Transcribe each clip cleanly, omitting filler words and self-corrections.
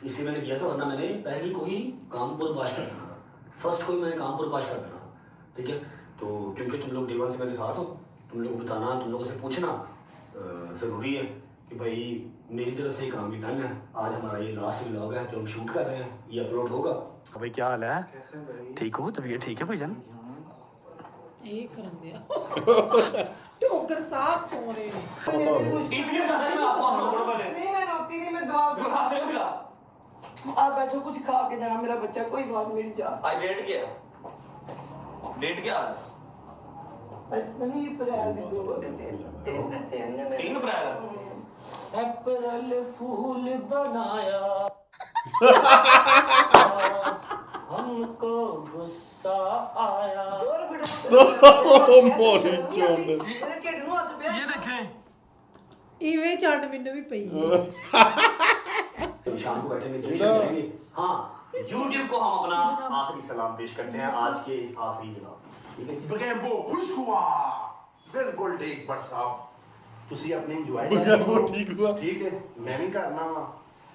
इसलिए मैंने किया था, वरना मैंने पहली को ही कानपुर पास कर देना था, फर्स्ट को ही मैंने कानपुर पास कर देना था, ठीक है। तो क्योंकि तुम लोग डे वन से मेरे साथ हो, तुम लोग को बताना, तुम लोगों से पूछना ज़रूरी है कि भाई मेरी तरफ से काम भी डन है। आज हमारा ये लास्ट व्लॉग है जो हम शूट कर रहे हैं, ये अपलोड होगा। भाई क्या हाल है? ठीक हो? तबीयत ठीक है भाईजान? ਇਹ ਕਰਨ ਦਿਆ ਟੋਕਰ ਸਾਫ ਸੋ ਰਹੇ ਨੇ इसलिए बता रहा हूं मैं आपको, आप लोगों को नहीं मैं रोती नहीं, मैं दुआ तू खा से मिला। आप बैठो, कुछ खा के जाना मेरा बच्चा, कोई बात मेरी जा। आज डेट क्या? डेट क्या? नहीं अप्रैल में 2 3 अप्रैल। अप्रैल फूल बनाया हमको गुस्सा आया। ये देखें, ਇਵੇਂ ਚੰਡ ਮੈਨੂੰ ਵੀ ਪਈ शाम को बैठेंगे, जश्न करेंगे। हाँ, YouTube को हम अपना आखिरी सलाम पेश करते हैं आज के इस आखिरी व्लॉग, ठीक है। बगैम्बो खुश हुआ, बिल्कुल ठीक बट साहब ਤੁਸੀਂ ਆਪਣੇ ਇੰਜੋਏ ਬਗੈम्बो ठीक हुआ। ਠੀਕ ਹੈ, ਮੈਂ ਵੀ ਕਰਨਾ ਵਾ।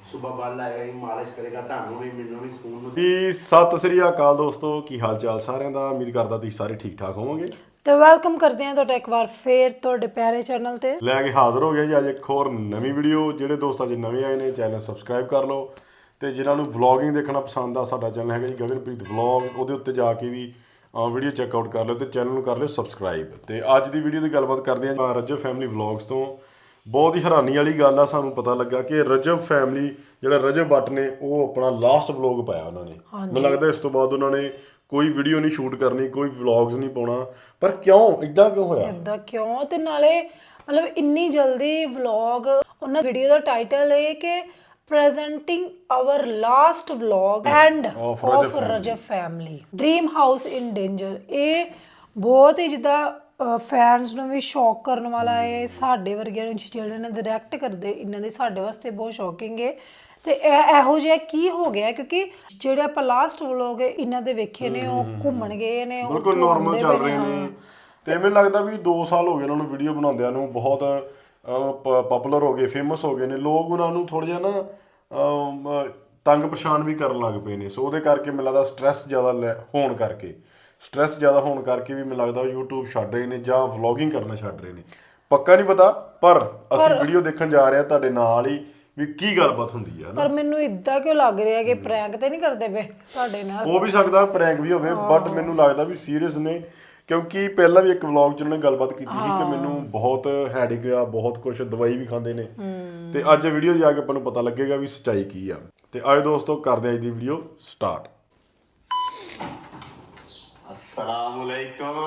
ਸੁਬਹ ਬੱਲ ਆਏਗਾ, ਮਾਲਿਸ਼ ਕਰੇਗਾ, ਤੁਹਾਨੂੰ ਵੀ ਮੈਨੂੰ ਵੀ ਸਕੂਨ ਨੂੰ। ਜੀ ਸਤਿ ਸ੍ਰੀ ਅਕਾਲ ਦੋਸਤੋ, ਕੀ ਹਾਲ ਚਾਲ ਸਾਰਿਆਂ ਦਾ? ਉਮੀਦ ਕਰਦਾ ਤੁਸੀਂ ਸਾਰੇ ਠੀਕ ਠਾਕ ਹੋਵੋਗੇ। ਤੇ ਵੈਲਕਮ ਕਰਦੇ ਹਾਂ ਤੁਹਾਡਾ ਇੱਕ ਵਾਰ ਫੇਰ ਤੁਹਾਡੇ ਪਿਆਰੇ ਚੈਨਲ ਤੇ ਲੈ ਕੇ ਹਾਜ਼ਰ ਹੋ ਗਏ ਜੀ ਅੱਜ ਇੱਕ ਹੋਰ ਨਵੀਂ ਵੀਡੀਓ। ਜਿਹੜੇ ਦੋਸਤ ਅੱਜ ਨਵੇਂ ਆਏ ਨੇ ਚੈਨਲ ਸਬਸਕ੍ਰਾਈਬ ਕਰ ਲਓ, ਤੇ ਜਿਨ੍ਹਾਂ ਨੂੰ ਵਲੌਗਿੰਗ ਦੇਖਣਾ ਪਸੰਦ ਆ, ਸਾਡਾ ਚੈਨਲ ਹੈਗਾ ਜੀ ਗਗਨਪ੍ਰੀਤ ਵਲੌਗ, ਉਹਦੇ ਉੱਤੇ ਜਾ ਕੇ ਵੀ ਵੀਡੀਓ ਚੈੱਕਆਊਟ ਕਰ ਲਓ ਤੇ ਚੈਨਲ ਨੂੰ ਕਰ ਲਿਓ ਸਬਸਕ੍ਰਾਈਬ। ਤੇ ਅੱਜ ਦੀ ਵੀਡੀਓ ਦੀ ਗੱਲਬਾਤ ਕਰਦੇ ਹਾਂ ਰਜਬ ਫੈਮਿਲੀ ਵਲੌਗਸ ਤੋਂ। ਬਹੁਤ ਹੀ ਹੈਰਾਨੀ ਵਾਲੀ ਗੱਲ ਆ, ਸਾਨੂੰ ਪਤਾ ਲੱਗਾ ਕਿ ਰਜਬ ਫੈਮਿਲੀ ਜਿਹੜਾ ਰਜਬ ਬੱਟ ਨੇ ਉਹ ਆਪਣਾ ਲਾਸਟ ਵਲੌਗ ਪਾਇਆ ਉਹਨਾਂ ਨੇ। ਮੈਨੂੰ ਲੱਗਦਾ ਇਸ ਤੋਂ ਬਾਅਦ ਉਹਨਾਂ ਨੇ ਕੋਈ ਵੀਡੀਓ ਨਹੀਂ ਸ਼ੂਟ ਕਰਨੀ, ਕੋਈ ਵਲੌਗਸ ਨਹੀਂ ਪਾਉਣਾ। ਪਰ ਕਿਉਂ ਇਦਾਂ ਕਿਉਂ ਹੋਇਆ? ਇਦਾਂ ਕਿਉਂ? ਤੇ ਨਾਲੇ ਮਤਲਬ ਇੰਨੀ ਜਲਦੀ ਵਲੌਗ, ਉਹਨਾਂ ਵੀਡੀਓ ਦਾ ਟਾਈਟਲ ਹੈ ਕਿ presenting our last vlog and of Rajab family dream house in danger. ਇਹ ਬਹੁਤ ਹੀ ਜਿੱਦਾਂ ਫੈਨਸ ਨੂੰ ਵੀ ਸ਼ੌਕ ਕਰਨ ਵਾਲਾ ਹੈ, ਸਾਡੇ ਵਰਗਿਆਂ ਨੂੰ ਜਿਹੜੇ ਨੇ ਡਾਇਰੈਕਟ ਕਰਦੇ ਇਹਨਾਂ ਦੇ ਸਾਡੇ ਵਾਸਤੇ ਬਹੁਤ ਸ਼ੌਕਿੰਗ ਹੈ। ਤੇ ਇਹੋ ਜਿਹਾ ਕੀ ਹੋ ਗਿਆ? ਕਿਉਂਕਿ ਜਿਹੜੇ ਆਪਾਂ ਲਾਸਟ ਵਲੋਗ ਇਹਨਾਂ ਦੇ ਵੇਖੇ ਨੇ ਉਹ ਘੁੰਮਣ ਗਏ ਨੇ, ਬਿਲਕੁਲ ਨੋਰਮਲ ਚੱਲ ਰਹੇ ਨੇ। ਤੇ ਮੈਨੂੰ ਲੱਗਦਾ ਵੀ 2 ਸਾਲ ਹੋ ਗਏ ਉਹਨਾਂ ਨੂੰ ਵੀਡੀਓ ਬਣਾਉਂਦਿਆਂ ਨੂੰ, ਬਹੁਤ ਪਪੂਲਰ ਹੋ ਗਏ, ਫੇਮਸ ਹੋ ਗਏ ਨੇ। ਲੋਕ ਉਹਨਾਂ ਨੂੰ ਥੋੜ੍ਹਾ ਜਿਹਾ ਨਾ ਤੰਗ ਪਰੇਸ਼ਾਨ ਵੀ ਕਰਨ ਲੱਗ ਪਏ ਨੇ। ਸੋ ਉਹਦੇ ਕਰਕੇ ਮੈਨੂੰ ਲੱਗਦਾ ਸਟ੍ਰੈਸ ਜ਼ਿਆਦਾ ਹੋਣ ਕਰਕੇ ਵੀ ਮੈਨੂੰ ਲੱਗਦਾ YouTube ਛੱਡ ਰਹੇ ਨੇ ਜਾਂ ਵਲੌਗਿੰਗ ਕਰਨਾ ਛੱਡ ਰਹੇ ਨੇ। ਪੱਕਾ ਨਹੀਂ ਪਤਾ, ਪਰ ਅਸੀਂ ਵੀਡੀਓ ਦੇਖਣ ਜਾ ਰਹੇ ਹਾਂ ਤੁਹਾਡੇ ਨਾਲ ਹੀ ਵੀ ਕੀ ਗੱਲਬਾਤ ਹੁੰਦੀ ਆ। ਪਰ ਮੈਨੂੰ ਇਦਾਂ ਕਿਉਂ ਲੱਗ ਰਿਹਾ ਕਿ ਪ੍ਰੈਂਕ ਤੇ ਨਹੀਂ ਕਰਦੇ ਪਏ ਸਾਡੇ ਨਾਲ? ਹੋ ਵੀ ਸਕਦਾ ਪ੍ਰੈਂਕ ਵੀ ਹੋਵੇ, ਬਟ ਮੈਨੂੰ ਲੱਗਦਾ ਵੀ ਸੀਰੀਅਸ ਨੇ। ਕਿਉਂਕਿ ਪਹਿਲਾਂ ਵੀ ਇੱਕ ਵਲੌਗ 'ਚ ਉਹਨਾਂ ਨੇ ਗੱਲਬਾਤ ਕੀਤੀ ਸੀ ਕਿ ਮੈਨੂੰ ਬਹੁਤ ਹੈਡੇਕ ਆ, ਬਹੁਤ ਕੁਝ ਦਵਾਈ ਵੀ ਖਾਂਦੇ ਨੇ। ਤੇ ਅੱਜ ਵੀਡੀਓ ਜਾ ਕੇ ਆਪਾਂ ਨੂੰ ਪਤਾ ਲੱਗੇਗਾ ਵੀ ਸੱਚਾਈ ਕੀ ਆ। ਤੇ ਆਓ ਦੋਸਤੋ ਕਰਦੇ ਹਾਂ ਅੱਜ ਦੀ ਵੀਡੀਓ ਸਟਾਰਟ। अस्सलामुअलैकुम,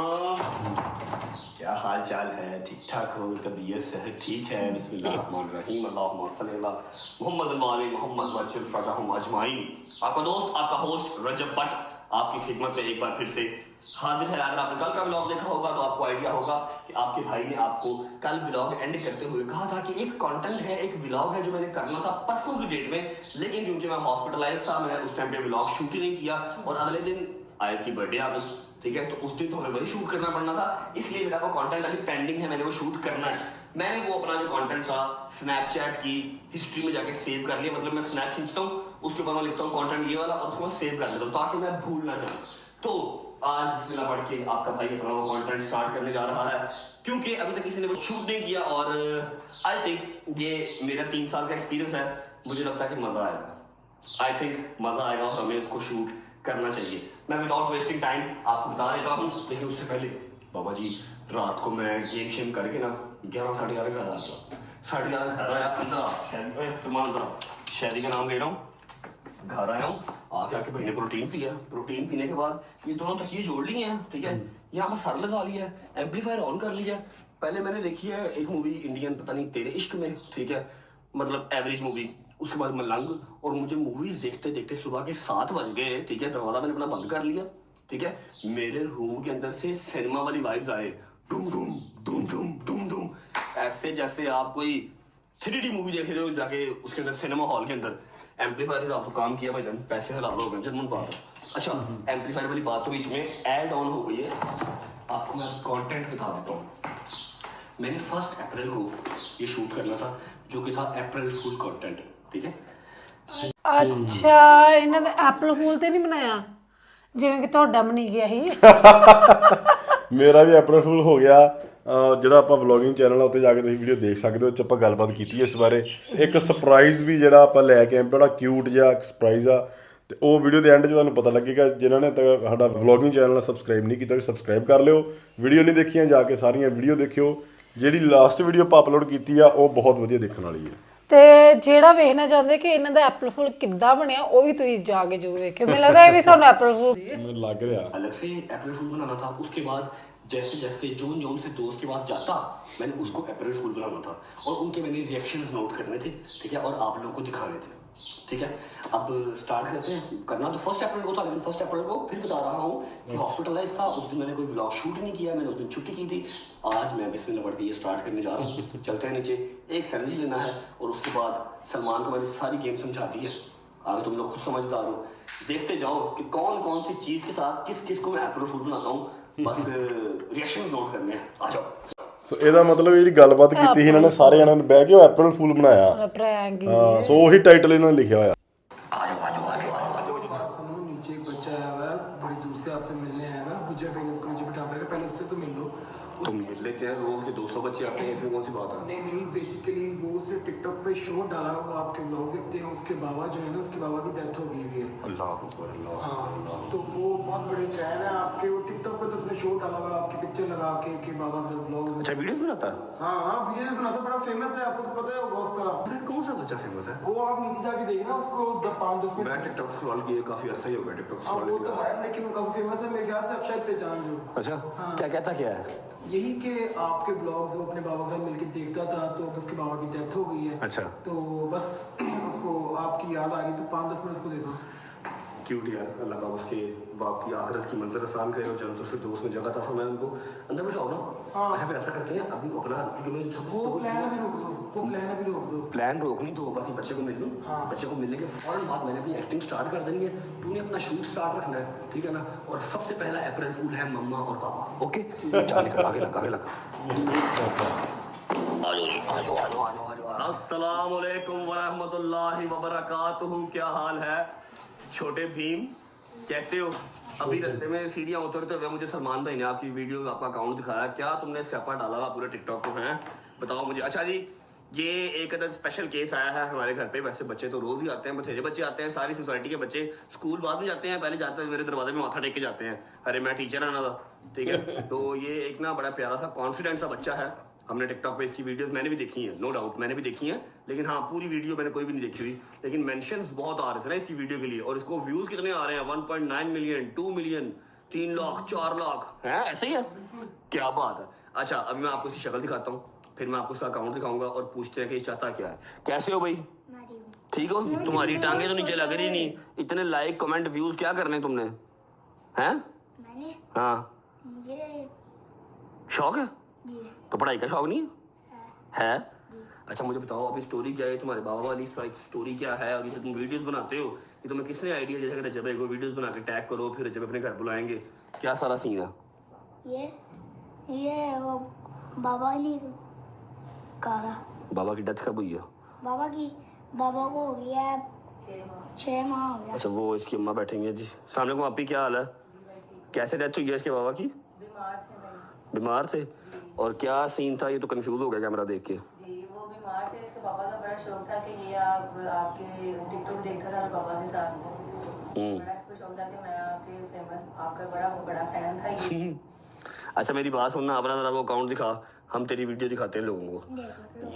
क्या हाल चाल है? ठीक ठाक हो? तबीयत सेहत ठीक है? बिस्मिल्लाहिर्रहमानिर्रहीम, अल्लाहुम्मा सल्ली अला मुहम्मद व आले मुहम्मद वज्जल फरहम अजमाइन। आपका दोस्त, आपका होस्ट रजब बट आपकी खिदमत में एक बार फिर से हाजिर है। अगर आपने कल का व्लॉग देखा होगा तो आपको आइडिया होगा कि आपके भाई ने आपको कल व्लॉग एंड करते हुए कहा था कि एक कंटेंट है, एक व्लॉग है जो मैंने करना था परसों की डेट में, लेकिन क्योंकि मैं हॉस्पिटलाइज था, मैंने उस टाइम पे व्लॉग शूट ही नहीं किया और अगले दिन आयत की बर्थडे आ गई, ठीक है। तो उस दिन तो हमें वही शूट करना पड़ना था, इसलिए मेरा वो कंटेंट अभी पेंडिंग है, मैंने वो शूट करना है। मैंने वो अपना जो कंटेंट था स्नैपचैट की हिस्ट्री में जाके सेव कर लिया। मतलब मैं स्नैप खींचता हूँ, उसके बाद मैं लिखता हूँ कंटेंट ये वाला और उसको मैं सेव कर देता हूँ ताकि मैं भूल ना जाऊँ। तो आज बिस्मिल्लाह पढ़ के आपका भाई अपना वो कंटेंट स्टार्ट करने जा रहा है, क्योंकि अभी तक किसी ने वो शूट नहीं किया और आई थिंक ये मेरा 3 साल का एक्सपीरियंस है, मुझे लगता है कि मज़ा आएगा। आई थिंक मज़ा आएगा और हमें उसको शूट करना चाहिए। मैं विदाउट वेस्टिंग टाइम आपको बता देता हूँ, लेकिन उससे पहले बाबा जी रात को मैं गेम शेम करके ना 11 साढ़े 11 घर आ गया। 11:30 घर आया, शादी का नाम ले रहा हूँ, घर आया हूँ, आके आके भाई ने प्रोटीन पिया। प्रोटीन पीने के बाद ये दोनों तकिए जोड़ लिए हैं, ठीक है। यहाँ पर सर लगा लिया है, एम्पलीफायर ऑन कर लिया। पहले मैंने देखी है एक मूवी इंडियन, पता नहीं तेरे इश्क में, ठीक है, मतलब एवरेज मूवी। उसके बाद मलंग, और मुझे मूवीज देखते देखते सुबह के 7 बज गए, ठीक है। दरवाजा मैंने अपना बंद कर लिया, ठीक है। मेरे रूम के अंदर से सिनेमा वाली वाइब्स आए, डूम डूम डूम डूम डूम डूम, ऐसे जैसे आप कोई 3D मूवी देख रहे हो जाके उसके अंदर सिनेमा हॉल के अंदर। एम्पलीफायर रात को काम किया भाईजान, पैसे हलाल हो गए, जनमन बात है। अच्छा, एम्पलीफायर वाली बात तो बीच में ऐड ऑन हो गई है, आपको मैं कंटेंट बता देता हूँ। मैंने 1 अप्रैल को ये शूट करना था, जो कि था अप्रैल फूल कंटेंट, ठीक है। ਅੱਛਾ ਇਹਨਾਂ ਦਾ ਐਪਲ ਫੂਲ ਤੇ ਨਹੀਂ ਬਣਾਇਆ ਜਿਵੇਂ ਕਿ ਤੁਹਾਡਾ ਬਣੀ ਗਿਆ ਸੀ। ਮੇਰਾ ਵੀ ਅਪ੍ਰੈਲ ਫੂਲ ਹੋ ਗਿਆ। ਜਿਹੜਾ ਆਪਾਂ ਵਲੌਗਿੰਗ ਚੈਨਲ ਆ ਉੱਤੇ ਜਾ ਕੇ ਤੁਸੀਂ ਵੀਡੀਓ ਦੇਖ ਸਕਦੇ ਹੋ। ਉਹ 'ਚ ਆਪਾਂ ਗੱਲਬਾਤ ਕੀਤੀ ਇਸ ਬਾਰੇ। ਇੱਕ ਸਰਪ੍ਰਾਈਜ਼ ਵੀ ਜਿਹੜਾ ਆਪਾਂ ਲੈ ਕੇ ਆਏ, ਬੜਾ ਕਿਊਟ ਜਿਹਾ ਸਰਪ੍ਰਾਈਜ਼ ਆ, ਤੇ ਉਹ ਵੀਡੀਓ ਦੇ ਐਂਡ 'ਚ ਤੁਹਾਨੂੰ ਪਤਾ ਲੱਗੇਗਾ। ਜਿਨ੍ਹਾਂ ਨੇ ਤਾਂ ਸਾਡਾ ਵਲੌਗਿੰਗ ਚੈਨਲ ਸਬਸਕ੍ਰਾਈਬ ਨਹੀਂ ਕੀਤਾ, ਸਬਸਕ੍ਰਾਈਬ ਕਰ ਲਿਓ। ਵੀਡੀਓ ਨਹੀਂ ਦੇਖੀਆਂ ਜਾ ਕੇ ਸਾਰੀਆਂ ਵੀਡੀਓ ਦੇਖਿਓ। ਜਿਹੜੀ ਲਾਸਟ ਵੀਡੀਓ ਆਪਾਂ ਅਪਲੋਡ ਕੀਤੀ ਆ ਉਹ ਬਹੁਤ ਵਧੀਆ ਦੇਖਣ ਵਾਲੀ ਹੈ। ਤੇ ਜਿਹੜਾ ਵੇਖਣਾ ਚਾਹੁੰਦੇ ਕਿ ਇਹਨਾਂ ਦਾ ਐਪਲ ਫੂਲ ਕਿੱਦਾਂ ਬਣਿਆ ਉਹ ਵੀ ਤੁਸੀਂ ਜਾ ਕੇ ਜ਼ਰੂਰ ਵੇਖਿਓ। ਮੈਨੂੰ ਲੱਗਦਾ ਇਹ ਵੀ ਸਾਨੂੰ ਐਪਲ फूल ਮੈਨੂੰ ਲੱਗ ਰਿਹਾ अलग से अप्रैल फूल बनाना था। उसके बाद जैसे जैसे जून जून से दोस्त के पास जाता मैंने उसको अप्रैल फूल बनाना था और उनके मैंने रिएक्शंस नोट करने थे, ठीक है, और आप लोगों को दिखाने थे, ठीक है। अब स्टार्ट करते हैं। करना तो 1 अप्रैल को था, लेकिन 1 अप्रैल को फिर बता रहा हूँ कि हॉस्पिटलाइज था। उस दिन मैंने कोई व्लॉग शूट नहीं किया, मैंने उस दिन छुट्टी की थी। आज मैं बिस्मिल्लाह पढ़ के ये स्टार्ट करने जा रहा हूँ। चलते हैं नीचे, एक सैंडविच लेना है और उसके बाद सलमान को मैंने सारी गेम समझा दी है। आगे तुम लोग खुद समझदार हो, देखते जाओ कि कौन कौन सी चीज़ के साथ किस किस को मैं अप्रैल फूल बनाता हूँ। बस रिएक्शंस नोट करने हैं, आ जाओ। ਸੋ ਇਹਦਾ ਮਤਲਬ ਇਹ ਜਿਹੜੀ ਗੱਲਬਾਤ ਕੀਤੀ ਸੀ ਇਹਨਾਂ ਨੇ ਸਾਰੇ ਜਣਿਆਂ ਨੇ ਬਹਿ ਕੇ ਉਹ ਅਪ੍ਰੈਲ ਫੂਲ ਬਣਾਇਆ। प्रैंक ਹਾਂ, ਸੋ ਉਹੀ ਟਾਈਟਲ ਇਹਨਾਂ ਨੇ ਲਿਖਿਆ ਹੋਇਆ। सुनो नीचे एक बच्चा आया हुआ है, बड़ी दूर से आपसे मिलने आया हुआ है। गुज्जर कहीं उसको नीचे बिठा कर पहले उससे तो मिल लो। तुम मिल लेते हैं, रोज के 200 बच्चे आते हैं, इसमें कौन सी बात है। नहीं बेसिकली वो उसने टिकटॉक पे शो डाला हुआ, आपके ब्लॉग देखते हैं। उसके बाबा जो है ना, उसके बाबा की डेथ हो गई हुई है। अल्लाह अकबर, अल्लाह हाँ, तो वो बहुत बड़े फैन है आपके। वो टिकटॉक पे तो उसने शो डाला हुआ है, आपकी पिक्चर लगा के कि बाबा का ब्लॉग। अच्छा, वीडियोस बनाता है। हाँ वीडियो बनाता, बड़ा फेमस है, आपको तो पता है होगा उसका। अरे कौन सा बच्चा फेमस है। वो आप नीचे जाके देखना उसको 5-10 मिनट। मैं टिकटॉक स्क्रॉल किए काफी अरसा ही हो गया टिकटॉक हाँ स्क्रॉल वो तो है, लेकिन वो काफी फेमस है। मेरे ख्याल से आप शायद पहचान जो। अच्छा, क्या कहता क्या है। यही कि आपके ब्लॉग्स वो अपने बाबा साहब मिलके देखता था, तो अब उसके बाबा की डेथ हो गई है। अच्छा, तो बस उसको आपकी याद आ रही, तो 5-10 मिनट उसको दे दो। क्यूट यार, अल्लाह पाक उसके बाप की आखिरत की मंजर आसान करे और जन्नत उसके दोस्त में जगह था। फरमाए उनको अंदर बिठाओ ना। हाँ। अच्छा, फिर ऐसा करते हैं, अभी अपना क्योंकि मैं वो प्लान अभी रोक दो, वो प्लान अभी रोक दो। प्लान रोकनी तो बस बच्चे को मिल लूँ। हाँ। बच्चे को मिलने के फौरन बाद मैंने अपनी एक्टिंग स्टार्ट कर देनी है। तूने अपना शूट स्टार्ट रखना है, ठीक है ना। और सबसे पहला अप्रैल फूल है मम्मा और पापा। ओके, चल निकल, आगे लगा, आगे लगा। अस्सलाम वालेकुम वरहमतुल्लाहि वबरकातुहू। क्या हाल है छोटे भीम, कैसे हो। अभी रास्ते में सीढ़ियाँ उतरते हुए मुझे सलमान भाई ने आपकी वीडियो, आपका अकाउंट दिखाया। क्या तुमने स्यापा डाला हुआ पूरे टिकटॉक को है, बताओ मुझे। अच्छा जी, ये एक अदर स्पेशल केस आया है हमारे घर पे। वैसे बच्चे तो रोज़ ही आते हैं, बथेरे बच्चे आते हैं। सारी सोसाइटी के बच्चे स्कूल बाद में जाते हैं, पहले जाते हैं मेरे दरवाजे में माथा टेक के जाते हैं। अरे मैं टीचर आना था, ठीक है। तो ये एक ना बड़ा प्यारा सा कॉन्फिडेंट सा बच्चा है। हमने टिकटॉक पे इसकी वीडियोस मैंने भी देखी हैं, नो डाउट मैंने भी देखी हैं, लेकिन हाँ पूरी वीडियो मैंने कोई भी नहीं देखी हुई। लेकिन मेंशंस बहुत आ रहे थे ना इसकी वीडियो के लिए, और इसको व्यूज़ कितने आ रहे हैं, 1.9 मिलियन, 2 मिलियन, 3 लाख, 4 लाख है, ऐसे ही है। क्या बात है। अच्छा, अभी मैं आपको इसकी शक्ल दिखाता हूँ, फिर मैं आपको उसका अकाउंट दिखाऊंगा और पूछते हैं कि ये चाहता क्या है। कैसे हो भाई, ठीक हो। तुम्हारी टांगे तो नीचे लग रही नहीं, इतने लाइक कमेंट व्यूज़ क्या करने तुमने हैं। मैंने हाँ, मुझे शौक है ये तो पढ़ाई का शौक नहीं है। अच्छा मुझे बताओ अभी स्टोरी क्या है, तुम्हारे बाबा वाली स्टोरी क्या है, और ये तुम वीडियोस बनाते हो, ये तुम्हें किसने आइडिया जैसे कि रजब को वीडियोस बना के टैग करो, फिर रजब अपने घर बुलाएंगे, क्या सारा सीन है। ये वो बाबा ने कहा। बाबा की डेथ कब हुई है। बाबा को हो गया 6 माह हो गया। अच्छा, वो इसकी अम्मा बैठेंगे जी। सामने को आपकी क्या हाल है, कैसे डेथ हुई है इसके बाबा की। बीमार थे। और क्या सीन था, ये तो कंफ्यूज हो गया कैमरा देख के। जी वो बीमार थे, इसके पापा का बड़ा शौक था कि ये आपके टिकटॉक देखता था पापा के साथ। बड़ा इसको शौक था कि मैं आपके फेमस, आपका बड़ा फैन था ये। अच्छा मेरी बात सुनना, अपना जरा वो अकाउंट दिखा, हम तेरी वीडियो दिखाते हैं लोगों को।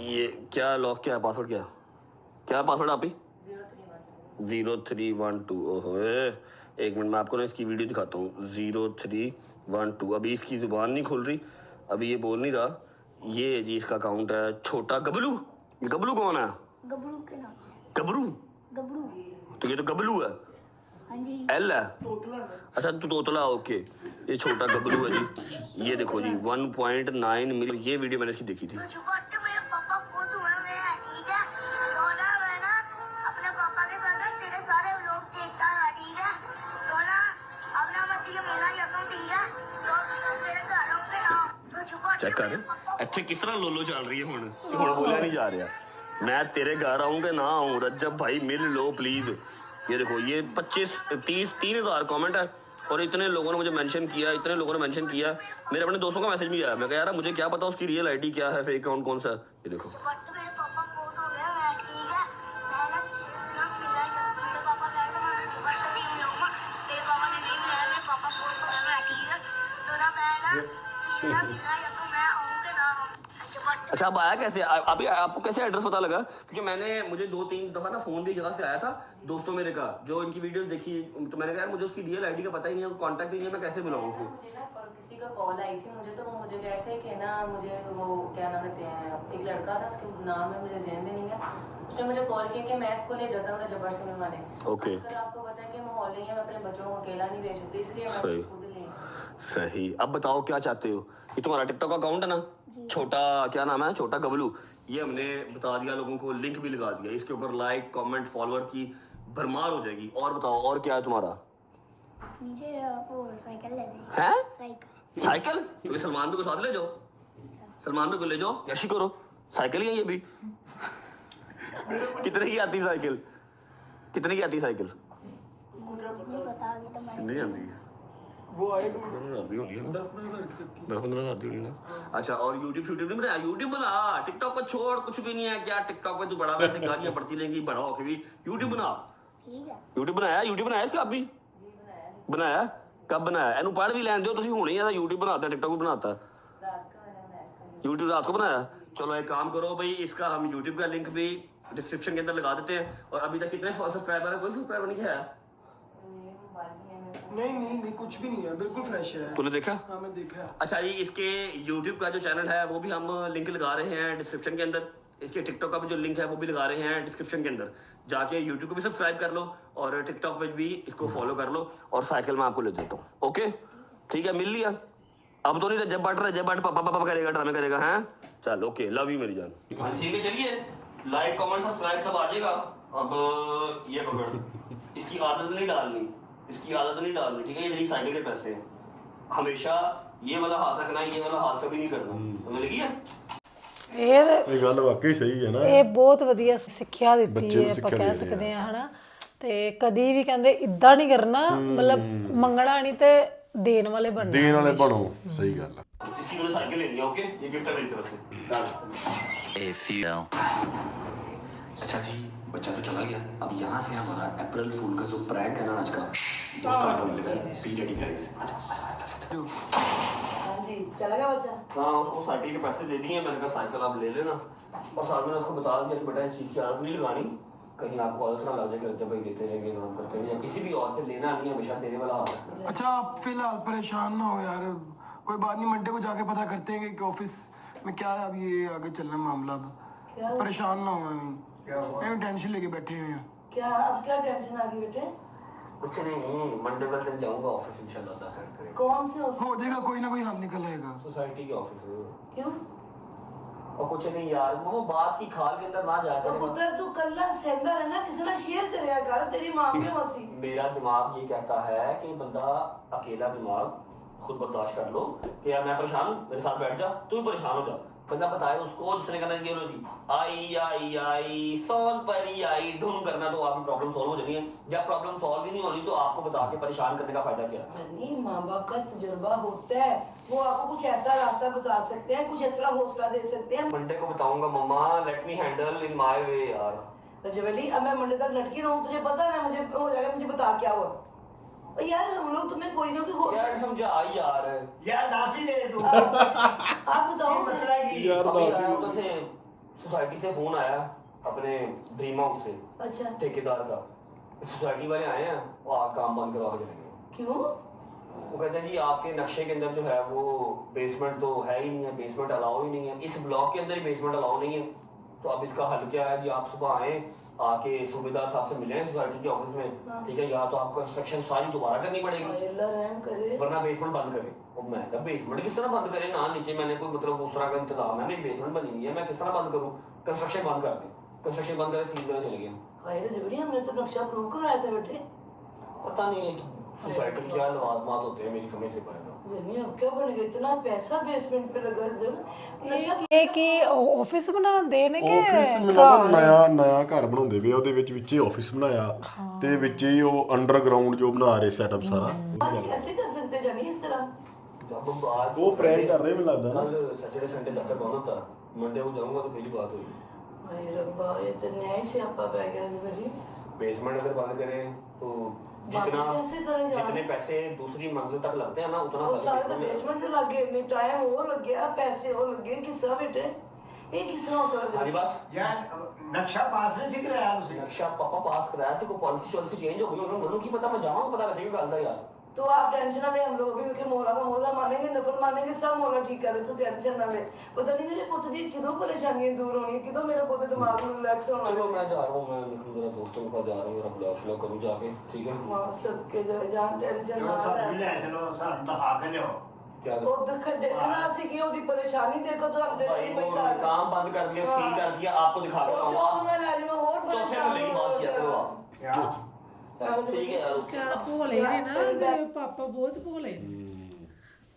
ये क्या लॉक, क्या पासवर्ड, क्या पासवर्ड आप ही 0312। ओहो, एक मिनट मैं आपको ना इसकी वीडियो दिखाता हूँ। 0312। अभी इसकी जुबान नहीं खुल रही, अभी ये बोल नहीं रहा। ये जी इसका अकाउंट है छोटा गबलू। ये गबलू कौन है। गबरू के नाम से। गबरू, गबरू। तो ये तो गबलू है, हाँ जी। एल है। अच्छा तू तोतला, ओके। ये छोटा गबलू है जी। ये देखो जी 1.9 मिलियन। ये वीडियो मैंने इसकी देखी थी। मेरे पापा को तो मैं ठीक है, तो ना मैं ना अपने पापा के साथ तेरे सारे व्लॉग देखता है, ठीक है। तो ना अब ना मैं तुझे मिलना चाहता हूँ, ठीक है। तो तेरे घर आऊंगे ना। चेक कर, ਇੱਥੇ ਕਿਸ ਤਰ੍ਹਾਂ ਲੋਲੋ ਚੱਲ ਰਹੀ ਹੈ ਹੁਣ, ਕਿ ਹੁਣ ਬੋਲਿਆ ਨਹੀਂ ਜਾ ਰਿਹਾ। मैं तेरे घर आऊँ कि ना आऊँ, रज्जब भाई मिल लो प्लीज। ये देखो ये 25-30 कमेंट है और इतने लोगों ने मुझे मेंशन किया, इतने लोगों ने मेंशन किया। मेरे अपने दोस्तों का मैसेज भी आया, मैं कहा यार मुझे क्या पता उसकी रियल आईडी क्या है, फेक अकाउंट कौन सा है। ये देखो मेरे पापा बहुत हो गया, मैं ठीक है, मैं ना इसना मिला जब मेरे पापा कह रहे थे मैं यूनिवर्सिटी में जाऊंगा, मेरे पापा ने नहीं मिलाया, मेरे पापा बहुत हो गया, मैं ठीक है, तो ना मैं ना मिला जब मैं आऊँगा ना आऊँ। अच्छा अब आया कैसे, अभी आपको कैसे एड्रेस पता लगा? क्योंकि मुझे 2-3 दफा ना फोन भी जगह से आया था दोस्तों मेरे का, जो इनकी वीडियोस देखी, तो मैंने कहा यार मुझे उसकी रियल आईडी का पता ही नहीं है, कांटेक्ट ही नहीं है, मैं कैसे बुलाऊं उसको। मुझे ना किसी का कॉल आई थी मुझे, तो वो मुझे कह थे कि ना मुझे वो क्या नाम लेते हैं, एक लड़का था उसके नाम है मुझे ज़हन में नहीं है, उसने मुझे कॉल किया कि मैं इसको ले जाता हूँ जबर से मिलवाने। ओके अगर आपको पता है कि माहौल नहीं है, मैं अपने बच्चों को अकेला नहीं भेज सकती, इसलिए मैं खुद ले। सही। अब बताओ क्या चाहते हो? ये तुम्हारा टिकटॉक अकाउंट है ना, छोटा क्या नाम है, छोटा गबलू, ये हमने बता दिया लोगों को, लिंक भी लगा दिया, इसके ऊपर लाइक कमेंट फॉलोअर्स की भरमार हो जाएगी। और बताओ और क्या है तुम्हारा? मुझे वो साइकिल ले दें। हैं? साइकिल। तो ये सलमान भी को साथ ले जाओ, सलमान भी को ले जाओ, यशी करो, साइकिल ही है ये भी। कितने की आती साइकिल, कितने की आती साइकिल? नहीं पता, अभी तो मैं नहीं आती है, वो आएगा 10,000 की होगी ना, 10-15 हज़ार की। 10-15,000 की होगी ना। अच्छा और यूट्यूब नहीं बनाया? यूट्यूब बना, टिकटॉक पर छोड़, कुछ भी नहीं है क्या टिकटॉक पे तू बड़ा वैसे गालियां पड़ती रहेंगी, बड़ा होके भी यूट्यूब बना। ठीक है। यूट्यूब बनाया इसका अभी बनाया, कब बनाया? एनू पढ़ भी लैन दो, यूं ही यूट्यूब बनाता, टिकटॉक भी बनाता। यूट्यूब रात को बनाया। चलो एक काम करो भाई, इसका हम यूट्यूब का लिंक भी डिस्क्रिप्शन के अंदर लगा देते हैं। और अभी तक कितने सब्सक्राइबर है? कोई सब्सक्राइबर नहीं है? नहीं कुछ भी नहीं है, बिल्कुल फ्रेश है। तूने देखा? हाँ मैं देखा। अच्छा जी, इसके यूट्यूब का जो चैनल है वो भी हम लिंक लगा रहे हैं डिस्क्रिप्शन के अंदर, इसके टिकटॉक का भी जो लिंक है वो भी लगा रहे हैं डिस्क्रिप्शन के अंदर। जाके यूट्यूब को भी सब्सक्राइब कर लो और टिकटॉक पे भी इसको फॉलो कर लो, और साइकिल मैं आपको ले देता हूँ। ओके ठीक है, मिल लिया? अब तो नहीं रजब बाट पापा करेगा, ड्रामे करेगा, हैं? चल ओके, लव यू मेरी जान। हाँ ठीक है, चलिए लाइक कमेंट सब्सक्राइब सब आ जाएगा। अब ये पकड़, इसकी आदत नहीं डालनी, इसकी आदत नहीं डालनी, ठीक है? ये मेरी साइकिल के पैसे हैं, हमेशा ये वाला हाथ रखना है, ये वाला हाथ कभी नहीं करना, समझ लगी है? ਇਹ ਗੱਲ ਵਾਕਈ ਸਹੀ ਹੈ ਨਾ, ਇਹ ਬਹੁਤ ਵਧੀਆ ਸਿੱਖਿਆ ਦਿੱਤੀ ਬੱਚੇ ਨੂੰ ਹੈ, ਆਪਾਂ ਸਿੱਖਿਆ ਕਹਿ ਦੇ ਰਹੇ ਸਕਦੇ ਹਾਂ ਹਨਾ। ਤੇ ਕਦੀ ਵੀ ਕਹਿੰਦੇ ਇਦਾਂ ਨਹੀਂ ਕਰਨਾ, ਮਤਲਬ ਮੰਗਣਾ ਨਹੀਂ ਤੇ ਦੇਣ ਵਾਲੇ ਬਣਨਾ। ਦੇਣ ਵਾਲੇ ਬਣੋ, ਸਹੀ ਗੱਲ ਹੈ। इसकी मुझे साइकिल लेनी है, ओके? ये गिफ्ट है मेरी तरफ से। अच्छा जी, बच्चा तो चला गया, अब यहाँ से हमारा अप्रैल फूल का जो प्रैंक है ना आज का, वो स्टार्ट होने लगा है। बी रेडी गाइस, आजा। हाँ जी, चला गया बच्चा। हाँ, उसको साइकिल के पैसे दे दिए, मैंने कहा साइकिल आप ले लेना, और साथ में उसको बता दिया कि बेटा इस चीज़ की आदत नहीं लगानी, कहीं आपको आदत ना लग जाए, जब भाई देते रहेंगे काम करते रहेंगे, या किसी भी और से लेना नहीं, हमेशा देने वाला हाथ है। अच्छा आप फिलहाल परेशान ना हो यार, कोई बात नहीं, मंडे को जाके पता करते हैं कि ऑफिस में क्या है अब ये आगे चलना मामला। अब परेशान ना हो, मैं टेंशन लेके बैठे हुए हैं। क्या अब क्या टेंशन आ गई बेटे? कुछ नहीं, मंडे वाले दिन जाऊंगा ऑफिस इंशाल्लाह, 10 घंटे। कौन से ऑफिस? हो जाएगा, कोई ना कोई हल निकल आएगा। सोसाइटी के ऑफिस है। क्यों? और कुछ नहीं यार, वो बात की खाल के अंदर ना तो जाकर पुत्र तू कल्ला सेंदा है ना, किसी ने शेयर करेगा कर, तेरी मां की मसी। मेरा दिमाग ये कहता है कि बंदा अकेला दिमाग खुद बर्दाश्त कर लो कि यार मैं परेशान हूँ, मेरे साथ बैठ जा, तू भी परेशान हो जा, बंदा बताए उसको, जिसने कहना ये होगी आई सॉल्व परी आई ढूंढ करना, तो आपकी प्रॉब्लम सॉल्व हो जानी है। जब प्रॉब्लम सॉल्व ही नहीं होनी तो आपको बता के परेशान करने का फायदा क्या? नहीं, माँ बाप का तजुर्बा होता है, वो आपको कुछ ऐसा रास्ता बता सकते हैं, कुछ ऐसा हौसला दे सकते हैं। मंडे को बताऊंगा मम्मा, let me handle in my way यार। रजब अली, अब मैं मंडे तक लटकी रहूं, तुझे पता है ना मुझे हो जाएगा, मुझे बता क्या हुआ। और यार हम लोग तुम्हें कोई ना कोई यार समझा आई यार दासी दे दो। आप बताओ मसला है कि यार अभी दासी आया उधर से सोसाइटी से फोन आया अपने ड्रीम हाउस से, अच्छा ठेकेदार का, सोसाइटी वाले आए हैं, वो आग काम बंद करवा के जाएंगे। क्यों? वो कहते हैं जी आपके नक्शे के अंदर जो है वो बेसमेंट तो है ही नहीं है, बेसमेंट अलाउ ही नहीं है, इस ब्लॉक के अंदर ही बेसमेंट अलाउ नहीं है, तो अब इसका हल क्या है जी? आप सुबह आए, आके सूबेदार साहब से मिले सोसाइटी के ऑफिस में, ठीक है? या तो आपको कंस्ट्रक्शन सारी दोबारा करनी पड़ेगी, अल्लाह रहम करे, वरना बेसमेंट बंद करे। और मैं कहा बेसमेंट किस तरह बंद करे, ना नीचे मैंने कोई मतलब उस तरह का इंतजाम है, मेरी बेसमेंट बनी हुई है, मैं किस तरह बंद करूँ? कंस्ट्रक्शन बंद कर दे, कंस्ट्रक्शन बंद करे, सीधे चले गए। हाय रजब अली, हमने तो नक्शा अप्रूव कराया था बेटे। पता नहीं सोसाइटी क्या लवाजमात होते हैं, मेरी समझ से परे ना। नहीं अब क्या बनेगा, इतना पैसा बेसमेंट पे लगा नशा। ਇਹ ਕੀ ਆਫਿਸ ਬਣਾਉਂਦੇ ਨੇ ਕਿ ਆਫਿਸ ਮਿਲਦਾ ਨਇਆ ਘਰ ਬਣਾਉਂਦੇ ਪਏ ਉਹਦੇ ਵਿੱਚੇ ਆਫਿਸ ਬਣਾਇਆ ਤੇ ਵਿੱਚੇ ਹੀ ਉਹ ਅੰਡਰਗਰਾਉਂਡ ਜੋ ਬਣਾ ਰਹੇ ਸੈਟਅਪ ਸਾਰਾ कैसे कर सकते जानी इस तरह। अब आज ਉਹ ਪ੍ਰੈਂਕ ਕਰ ਰਹੇ ਮੈਨੂੰ ਲੱਗਦਾ ਨਾ कल सैटरडे संडे दफ्तर कौन होता है, मंडे को जाऊंगा तो पहली बात होगी। अरे रब्बा ये तो न्याय से आपा पै गया मेरी। बेसमेंट अगर बंद करें तो जितना कैसे करें यार? जितने पैसे दूसरी मंजिल तक लगते हैं ना उतना और सारे तो सारे बेसमेंट से लग गए, नहीं टाइम वो लग गया, पैसे वो लग गए, किस्सा बेटे ये किस्सा हो सकता हमारी है। बस यार नक्शा पास नहीं सीख रहा है नक्शा पापा पास कराया थी, कोई पॉलिसी चेंज हो गई उन्होंने की पता, मैं जाऊंगा पता लगेगा गल दा यार। तो आप टेंशन ना ले, हम लोग भी के मोहल्ला का मोहल्ला मानेंगे, नफर मानेंगे, सब मोहल्ला ठीक कर दे, तू टेंशन ना ले। पता नहीं मेरे पुत्र दी किदों परेशानियां दूर होनी है, किदों मेरे पुत्र दिमाग में रिलैक्स होना चलो मैं जा रहा हूँ, मैं निकलूँ जरा दोस्तों के पास जा रहा हूँ, जरा ब्लॉग श्लॉग करूँ जाके, ठीक है। मां सबके जान टेंशन ना सब ले। ले चलो सब दफा के लो क्या वो देख देखना सी कि ओदी परेशानी देखो तो हम भाई देखते वो काम बंद कर दिया, सील कर दिया, आपको दिखा रहा हूँ। जो मैं लाइफ में और चौथे महीने की बात किया करो आप, क्या ठीक है यार। ਚਾਰ ਭੋਲੇ ਨੇ ਨਾ ਤੇ ਪਾਪਾ ਬਹੁਤ ਭੋਲੇ ਨੇ।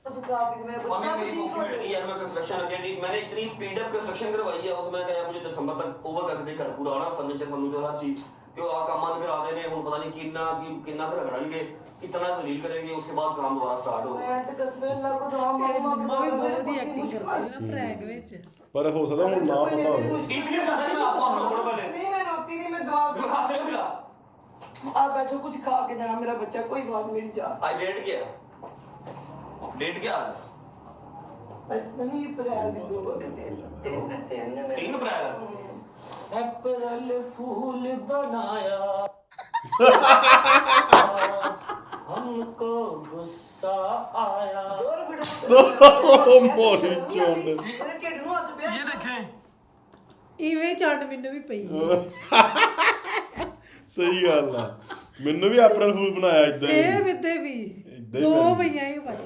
मम्मी मेरी बुक मिल गई यार, मैं कंस्ट्रक्शन अटेंडेंट, मैंने इतनी स्पीड अप कंस्ट्रक्शन करवाई है उसमें, कहा मुझे दिसंबर तक ओवर कर दे कर पूरा ना फर्नीचर हर चीज जो आप काम बंद करा देने हुन पता नहीं कितना रगड़नगे, कितना दलील करेंगे, उसके बाद काम दोबारा स्टार्ट होगा। मैं तो कसम अल्लाह को दुआ मांगूंगा ਮੰਮਾ ਵੀ ਬਹੁਤ ਹੀ ਐਕਟਿੰग ਕਰਦੀ ਹੈ ਨਾ ਪ੍ਰੈਂਕ ਵਿੱਚ। ਪਰ ਹੋ ਸਕਦਾ ਹੁਣ ਨਾ ਪਤਾ ਹੋਵੇ इसलिए बता रहा मैं आपको हम लोगों को नहीं मैं रोती नहीं, मैं दुआ मैं हाथ से मिला आप बैठो, कुछ खा के जाना मेरा बच्चा, कोई बात मेरी जान। आई डेट क्या नहीं अप्रैल में 2 3 अप्रैल अप्रैल फूल बनाया हमको गुस्सा आया। ਮੋਰੀ ਚੋਣ मेरे ढिड ਨੂੰ हੱਥ ਪਿਆ। ये देखें ਇਵੇਂ ਚੰਡ ਮੈਨੂੰ ਵੀ ਪਈ ਸਹੀ ਗੱਲ ਆ ਮੈਨੂੰ ਵੀ ਅਪ੍ਰੈਲ ਫੂਲ ਬਣਾਇਆ ਇਦਾਂ ਸੇਮ ਇੱਥੇ ਵੀ ਏਦਾਂ ਹੀ ਦੋ ਕਰੀ। ਪਈਆਂ ਹੀ ਭਾਈ।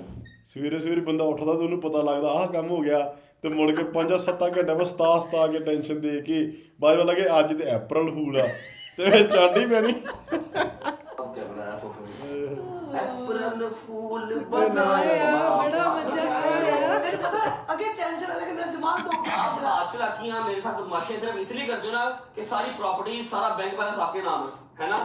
ਸਵੇਰੇ ਬੰਦਾ ਉੱਠਦਾ ਤੇ ਉਹਨੂੰ ਪਤਾ ਲੱਗਦਾ ਆਹ ਕੰਮ ਹੋ ਗਿਆ ਤੇ ਮੁੜ ਕੇ 5-7 ਘੰਟੇ ਬਸ ਸਤਾ ਕੇ ਟੈਨਸ਼ਨ ਦੇ ਕੇ ਬਾਅਦ ਵਿੱਚ ਲੱਗੇ ਅੱਜ ਤੇ ਅਪ੍ਰੈਲ ਫੂਲ ਆ ਤੇ ਫਿਰ ਚਾਂਡੀ ਪੈਣੀ। अब क्या बनाया सोफे में अप्रैल फूल बनाया बड़ा मजा आया। तेरे पता अगे टेंशन लगे मेरा दिमाग तो आप हाथ चला की यहाँ मेरे साथ बदमाशी सिर्फ इसलिए करते हो ना कि सारी प्रॉपर्टी सारा बैंक बैलेंस आपके नाम है ना।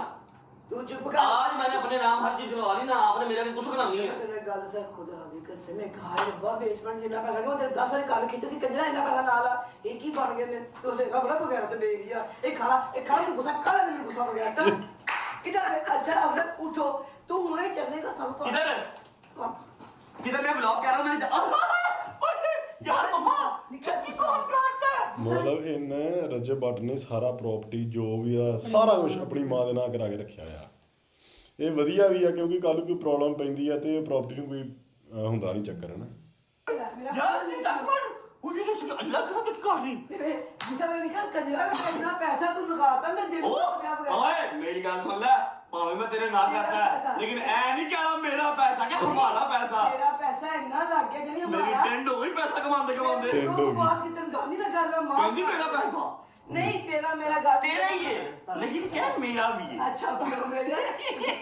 तू चुप कर। आज मैंने अपने नाम हर चीज करवा ली ना, आपने मेरा कुछ करना नहीं है। तेरे गल से खुदा दी कसम है कहा रब्बा बेसमेंट जितना पैसा लगा तेरे 10 वाली काल खींचे सी कंजरा इतना पैसा ला ला एक ही बन गया। मैं तो से बड़ा को गया तो दे दिया एक खाना नहीं गुस्सा हो गया था किधर। अच्छा अब उठो तू हुने चलने का सब किधर मैं ब्लॉग कर रहा हूँ, मैंने यार मम्मा चक्की कौन काटता है। ਮਤਲਬ ਇਹਨੇ ਰਜਬ ਭੱਟ ਨੇ ਸਾਰਾ ਪ੍ਰਾਪਰਟੀ ਜੋ ਵੀ ਆ ਸਾਰਾ ਕੁਝ ਆਪਣੀ ਮਾਂ ਦੇ ਨਾਂ ਕਰਾ ਕੇ ਰੱਖਿਆ ਆ। ਇਹ ਵਧੀਆ ਵੀ ਆ ਕਿਉਂਕਿ ਕੱਲ ਕੋਈ ਪ੍ਰੋਬਲਮ ਪੈਂਦੀ ਆ ਤੇ ਪ੍ਰਾਪਰਟੀ ਨੂੰ ਕੋਈ ਹੁੰਦਾ ਨਹੀਂ ਚੱਕਰ ਹੈ ਨਾ। यार ये चकमन वो ये जो अल्लाह के साथ काट रही तेरे जिसे मैं निकाल कंजरा का इतना पैसा तू लगाता मैं दे दूंगा। ओए मेरी गल सुन ले, भावे मैं तेरे नाम करता है लेकिन ऐ नहीं कहना मेरा पैसा क्या हमारा पैसा। तेरा पैसा इतना लग गया जनी मेरी हमारा टेंड हो गई पैसा कमाते कमाते। टेंड हो गई। बॉस की तनख्वाह नहीं लगा रहा मां कहती मेरा पैसा नहीं तेरा मेरा गाल तेरा ही है लेकिन क्या मेरा भी है। अच्छा फिर मेरे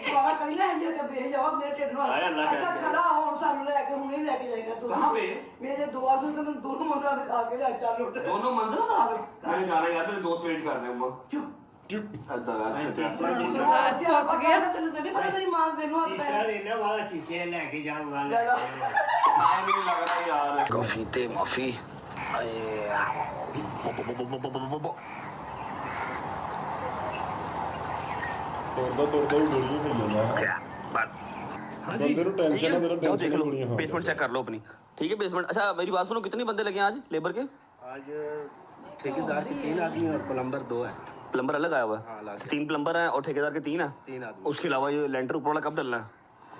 बाबा कहीं ना ये जब भेज जाओ मेरे टेढ़ में। अरे अल्लाह अच्छा कहते खड़ा हो सामने लेके हुने लेके जाएगा तू कहाँ पे? मेरे दुआ सुन के मैं दोनों मंजिल दिखा के ले चल उठ दोनों मंजिल था मैंने जाना यार, मेरे दोस्त वेट कर रहे हैं अम्मा। अच्छा फंस गया तेरे को नहीं पता तेरी मां देनो आता तीसरा है दिन वाला चीज़ें लेके जाऊंगा लड़ा टाइम नहीं लग रहा यार। कॉफी ते माफी ਤੁਰਦਾ ਵੀ ਗੋਲੀਆਂ ਪਈ ਜਾਂਦਾ ਬੰਦੇ ਨੂੰ ਟੈਨਸ਼ਨ ਨਾ ਦੇਣਾ जाओ देख ਟੈਨਸ਼ਨ लो ਗੋਲੀਆਂ ਹਾਂ बेसमेंट चेक कर लो अपनी, ठीक है बेसमेंट। अच्छा मेरी बात सुनो, कितने बंदे लगे हैं आज लेबर के? आज ठेकेदार के 3 आदमी और प्लम्बर 2 है। प्लम्बर अलग आया हुआ है? हाँ, अलग। 3 प्लम्बर हैं और ठेकेदार के 3 हैं। 3 आदमी। उसके अलावा ये लेंटर ऊपर वाला कब डलना है?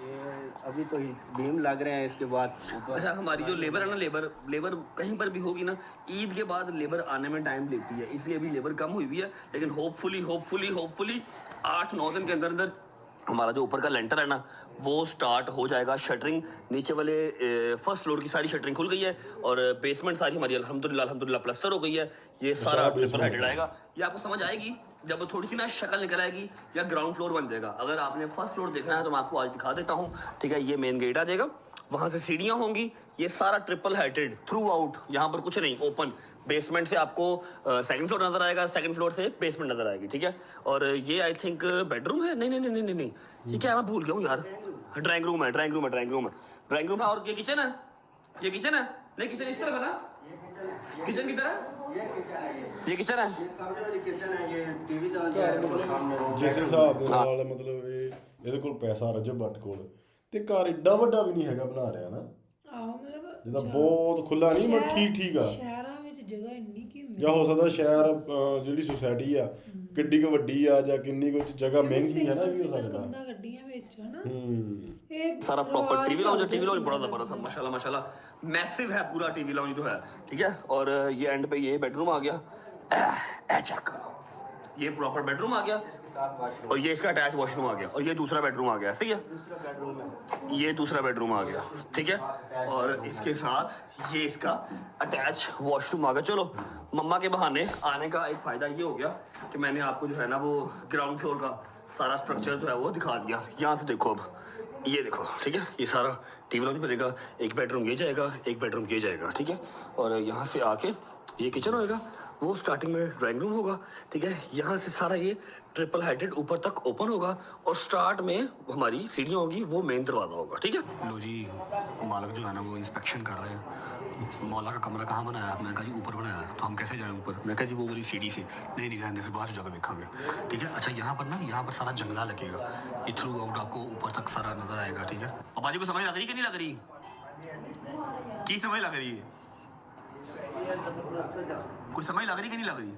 ये अभी तो बीम लग रहे हैं, इसके बाद ऊपर अच्छा हमारी जो लेबर है ना, लेबर कहीं पर भी होगी ना, ईद के बाद लेबर आने में टाइम लेती है, इसलिए अभी लेबर कम हुई हुई है। लेकिन होपफुली 8-9 दिन के अंदर हमारा जो ऊपर का लेंटर है ना वो स्टार्ट हो जाएगा। शटरिंग नीचे वाले फर्स्ट फ्लोर की सारी शटरिंग खुल गई है और बेसमेंट सारी हमारी अल्हम्दुलिल्लाह प्लास्टर हो गई है। ये सारा ट्रिपल हेडेड आएगा। ये आपको समझ आएगी जब थोड़ी सी ना शक्ल निकल आएगी या ग्राउंड फ्लोर बन जाएगा। अगर आपने फर्स्ट फ्लोर देखना है तो मैं आपको आज दिखा देता हूँ, ठीक है। ये मेन गेट आ जाएगा वहाँ से सीढ़ियाँ होंगी, ये सारा ट्रिपल हाइटेड थ्रू आउट, यहाँ पर कुछ नहीं, ओपन। बेसमेंट से आपको सेकंड फ्लोर नजर आएगा, सेकंड फ्लोर से बेसमेंट नजर आएगी, ठीक है। और ये आई थिंक बेडरूम है, नहीं नहीं नहीं नहीं नहीं, ये क्या है मैं भूल गया हूँ यार, ड्राइंग रूम है, ड्राइंग रूम है, ड्राइंग रूम है, ड्राइंग रूम है। और ये किचन है, ये किचन है, नहीं किचन इस तरफ है ना, किचन की तरह, ये किचन है। ਜਿਸ ਹਿਸਾਬ ਦੇ ਨਾਲ ਮਤਲਬ ਇਹਦੇ ਕੋਲ ਪੈਸਾ ਰਜਬ ਭੱਟ ਕੋਲ ਤੇ ਘਰ ਏਡਾ ਵੱਡਾ ਵੀ ਨਹੀਂ ਹੈਗਾ ਬਣਾ ਰਿਹਾ ਨਾ, ਆਹੋ ਮਤਲਬ ਜਿਹਦਾ ਬਹੁਤ ਖੁੱਲਾ ਨਹੀਂ ਪਰ ਠੀਕ ਠੀਕ ਆ। ਸ਼ਹਿਰਾਂ ਵਿੱਚ ਜਗ੍ਹਾ ਇੰਨੀ ਕੀ ਹੁੰਦੀ ਜਾਂ ਹੋ ਸਕਦਾ ਸ਼ਹਿਰ ਜਿਹੜੀ ਸੁਸਾਇਟੀ ਆ ਕਿੱਡੀ ਕੁ ਵੱਡੀ ਆ ਜਾਂ ਕਿੰਨੀ ਕੁ ਜਗ੍ਹਾ ਮਹਿੰਗੀ ਹੈ ਨਾ, ਇਹ ਵੀ ਹੋ ਸਕਦਾ। ਕੰਧਾਂ ਗੱਡੀਆਂ ਵਿੱਚ ਹਨਾ ਇਹ सारा प्रॉपर टीवी लाउंज है, टीवी लाउंज बड़ा ज़बरदस्त है माशाल्लाह माशाल्लाह, मैसिव है पूरा टीवी लाउंज जो है, ठीक है। और ये एंड पे ये बेडरूम आ गया, चेक करो, ये प्रॉपर बेडरूम आ गया, और ये इसका अटैच वॉशरूम आ गया, और ये दूसरा बेडरूम आ गया, सही है, ये दूसरा बेडरूम आ गया, ठीक है। और इसके साथ ये इसका अटैच वॉशरूम आ गया। चलो मम्मा के बहाने आने का एक फ़ायदा ये हो गया कि मैंने आपको जो है ना वो ग्राउंड फ्लोर का सारा स्ट्रक्चर जो है वो दिखा दिया। यहाँ से देखो, अब ये देखो, ठीक है, ये सारा टीवी लाउंज बनेगा, एक बेडरूम ये जाएगा, एक बेडरूम ये जाएगा, ठीक है। और यहाँ से आके ये किचन होएगा, वो स्टार्टिंग में ड्राइंग रूम होगा, ठीक है। यहाँ से सारा ये ट्रिपल हाइटेड ऊपर तक ओपन होगा, और स्टार्ट में हमारी सीढ़ियाँ होगी, वो मेन दरवाज़ा होगा, ठीक है। लो जी, मालिक जो है ना वो इंस्पेक्शन कर रहे हैं, मौला का कमरा कहाँ बनाया, मैं कहा जी ऊपर बनाया, तो हम कैसे जाएं ऊपर, मैं कहा जी वो वाली सीढ़ी से, नहीं नहीं रहने, फिर बाद में जाकर देखेंगे, ठीक है। अच्छा यहाँ पर ना, यहाँ पर सारा जंगला लगेगा, ये थ्रू आउट आपको ऊपर तक सारा नजर आएगा, ठीक है। अब बाजी को समझ लग रही कि नहीं लग रही, की समझ लग रही है, कुछ समझ लग रही कि नहीं लग रही,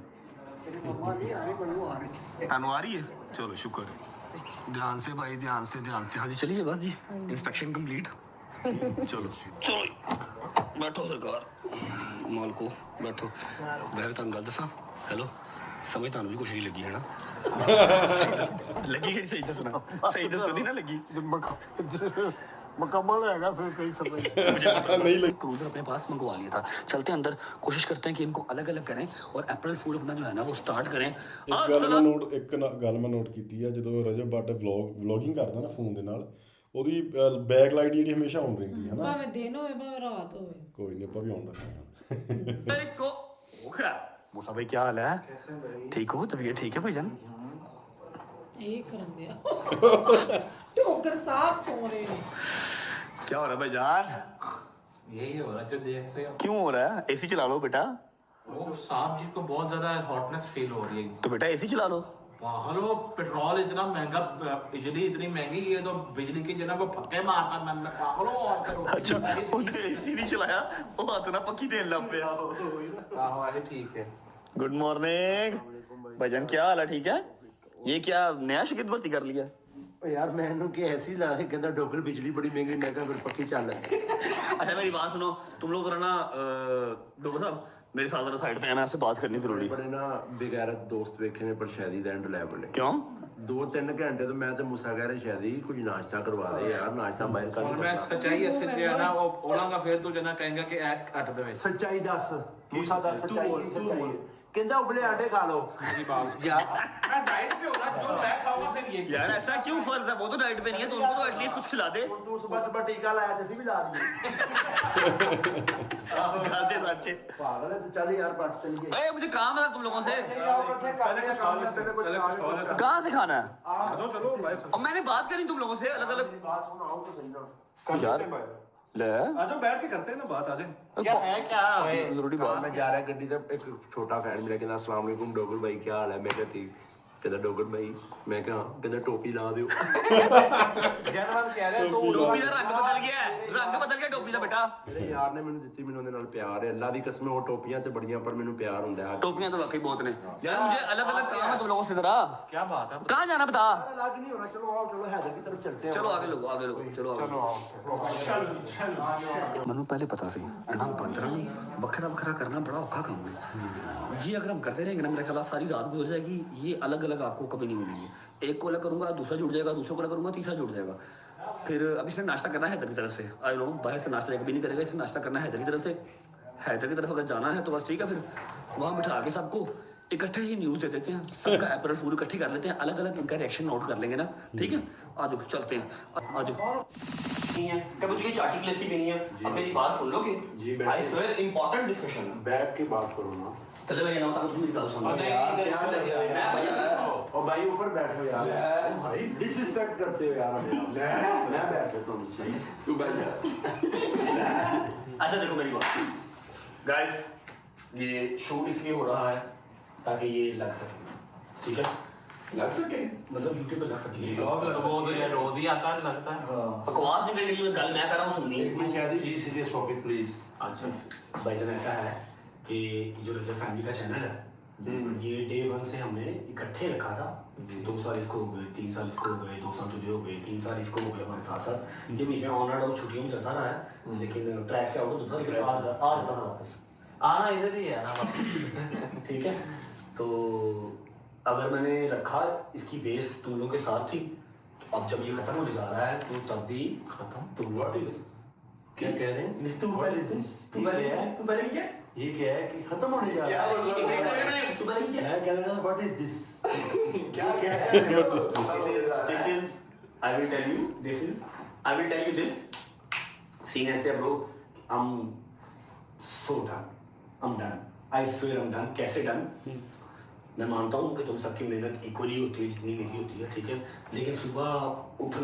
तानू आ रही है, चलो शुक्र, ध्यान से भाई, ध्यान से, ध्यान से। हाँ जी चलिए बस जी, इंस्पेक्शन कंप्लीट, चलो चलो बैठो सरकार, माल को बैठो, मैं तुम गल दसा, हेलो समझ तुम भी कुछ नहीं लगी है ना, लगी है, सही दसना, सही दसो नहीं ना लगी, मुकम्मल हैगा फिर कहीं समझ मुझे पता नहीं लगी। क्रूजर अपने पास मंगवा लिया था, चलते हैं अंदर, कोशिश करते हैं कि इनको अलग अलग करें और अप्रैल फूल अपना जो है ना वो स्टार्ट करें। ਇੱਕ ਗੱਲ ਮੈਂ ਨੋਟ ਕੀਤੀ ਆ, ਜਦੋਂ ਰਜਬ ਭੱਟ ਵਲੌਗਿੰਗ ਕਰਦਾ ਨਾ ਫੋਨ ਦੇ ਨਾਲ, ਉਹਦੀ ਬੈਕ ਲਾਈਟ ਜਿਹੜੀ ਹਮੇਸ਼ਾ ਆਨ ਰਹਿੰਦੀ ਹੈ ਨਾ, ਭਾਵੇਂ ਦਿਨ ਹੋਵੇ ਭਾਵੇਂ ਰਾਤ ਹੋਵੇ। ਕੋਈ ਨਹੀਂ ਆਪਾਂ ਵੀ ਆਨ ਰੱਖਾਂਗੇ। को ओखरा मूसा भाई क्या हाल है, ठीक हो, तबीयत ठीक है भाईजान, ਇਹ ਕਰਨ ਦਿਆ ਟੋਕਰ साफ सो रहे हैं। क्या हो रहा है भाईजान, यही हो रहा है जो देख रहे हो। क्यों हो रहा है, एसी चला लो बेटा, वो साहब जी को बहुत ज्यादा हॉटनेस फील हो रही है। तो बेटा एसी चला लो, पागल हो, पेट्रोल इतना महंगा, बिजली इतनी महंगी है, तो बिजली की जगह वो फक्के मारता, मैं पागल हो और करो। अच्छा उन्हें एसी नहीं चलाया, वो हाथ ना पक्की देन लग पे। हाँ ठीक है। गुड मॉर्निंग भाईजान, क्या हाल है, ठीक है। ये क्या नया शिकत भर्ती कर लिया, यार मैंने कि ऐसी ला के कहता डोगर बिजली बड़ी महंगी, मैं कहा फिर पक्की चल। अच्छा मेरी बात सुनो, तुम लोग जरा ना डोगर साहब मेरे साथ जरा साइड पे है, मैं आपसे बात करनी जरूरी। बड़े ना बेगैरत दोस्त वेखे ने पर शायद ही एंड लेवल है। क्यों 2-3 घंटे तो मैं तो मूसा कह रहा शायद ही कुछ नाश्ता करवा दे यार, नाश्ता बाहर कर। और मैं सच्चाई इत्थे जो है ना वो बोलांगा, फिर तो जना कहेंगे कि एक हट दे। सच्चाई दस मूसा दस, सच्चाई की सच्चाई कहता उबले आटे खा लो। यार मैं डाइट पे हूं ना, जो मैं खाऊंगा फिर ये। यार ऐसा क्यों फर्ज है, वो तो डाइट पे नहीं है, तो उनको तो एटलीस्ट कुछ खिला दे। तू सुबह सुबह टीका लाया जैसे भी ला दिए। खाते सच्चे पागल है तू, चल यार बात चलिए। अरे मुझे काम है तुम लोगों से, कहाँ कहाँ से खाना है, चलो और मैंने बात करी तुम लोगों से अलग अलग बात सुनाओ तो सही ना यार, ले आजो बैठ के करते हैं ना बात, आज क्या है क्या जरूरी बात। मैं जा रहा है गड्डी, तक एक छोटा फैन मिला, कहता अस्सलाम वालेकुम डोगर भाई क्या हाल है, मैं कहा ठीक, कहता डोगर भाई, मैं कहा कहता टोपी ला दो। जनरल कह रहे तो टोपी का रंग बदल गया है, रंग बदल गया टोपी का बेटा। मेरे यार ने मैंने ਦਿੱਤੀ, ਮੈਨੂੰ ਉਹਦੇ ਨਾਲ ਪਿਆਰ ਹੈ, ਅੱਲਾ ਦੀ ਕਸਮ ਉਹ ਟੋਪੀਆਂ ਤੇ ਬੜੀਆਂ, ਪਰ ਮੈਨੂੰ ਪਿਆਰ ਹੁੰਦਾ ਹੈ। टोपियां तो वाकई बहुत ने यार, मुझे अलग अलग काम है तुम लोगों से, जरा क्या बात है। कहाँ जाना बता, अलग नहीं होना, चलो आओ, चलो हैदर की तरफ चलते हैं। चलो आगे लोगो, आगे लोगो, चलो मनु पहले पता सी ना, बंदर बखरा बखरा करना बड़ा औखा काम है। ये अगर हम करते रहेंगे ना, मेरे ख्याल सारी रात गुजर जाएगी, ये अलग अलग आपको कभी नहीं मिलेंगे। एक को अलग करूंगा, दूसरा जुड़ जाएगा, दूसरे को अलग करूंगा, तीसरा जुड़ जाएगा। फिर अब इसने नाश्ता करना है हैदर की तरफ से, आई नो बाहर से नाश्ता कभी नहीं करेगा, इसने नाश्ता करना है हैदर की तरफ से। हैदर की तरफ अगर जाना है तो बस ठीक है, फिर वहाँ बिठा के सबको इकट्ठे ही न्यूज़ दे देते हैं, सबका अप्रैल फूल इकट्ठे कर लेते हैं, अलग अलग इनका रिएक्शन नोट कर लेंगे ना, ठीक है। आज चलते हैं, आज नहीं है कभी तुझे चाटी की लस्सी पीनी है, अब मेरी बात सुन लोगे जी, आई स्वेयर इंपॉर्टेंट डिस्कशन है, बैठ के बात करो ना। चले मैं ना तुम मेरी बात सुनो और भाई ऊपर बैठो यार, भाई डिसरिस्पेक्ट करते हो यार, मैं बैठ जाता हूँ, तू बैठ जा। अच्छा देखो मेरी बात गाइस, ये शूट इसलिए हो रहा है ताकि ये लग सके, ठीक है, लग सके मतलब यूट्यूब पे लग सके। वो तो ये रोज ही आता है, लगता है। बकवास नहीं करने के लिए गल मैं कर रहा हूँ, सुननी एक मिनट शादी, प्लीज सीरियस टॉपिक प्लीज। अच्छा भाईजान ऐसा है कि जो रजा फैमिली का चैनल है ये डे 1 से हमने इकट्ठे रखा था, 2 साल इसको हो गए, 3 साल इसको हो गए, 2 साल तुझे हो गए, 3 साल इसको हो गए हमारे साथ साथ, ये बीच में ऑनर और छुट्टियों में जाता रहा है, लेकिन ट्रैक से आउट होता था, लेकिन आ जाता था वापस, आना इधर ही है ना। ठीक है। तो अगर मैंने रखा इसकी बेस तुम लोगों के साथ थी, तो अब जब ये खत्म होने जा रहा है तो तब भी खत्म तुम लोग क्या कह रहे हैं? तू पहले क्या ये क्या है कि खत्म होने जा रहा है? तू पहले क्या मैं कह रहा हूँ व्हाट इज दिस? क्या है? this is I will tell you this scene ऐसे bro, I'm so done, I swear I'm done। कैसे done? मैं मानता हूँ कि तुम सबकी मेहनत इक्वली होती है जितनी मेरी होती है, ठीक है, लेकिन सुबह उठ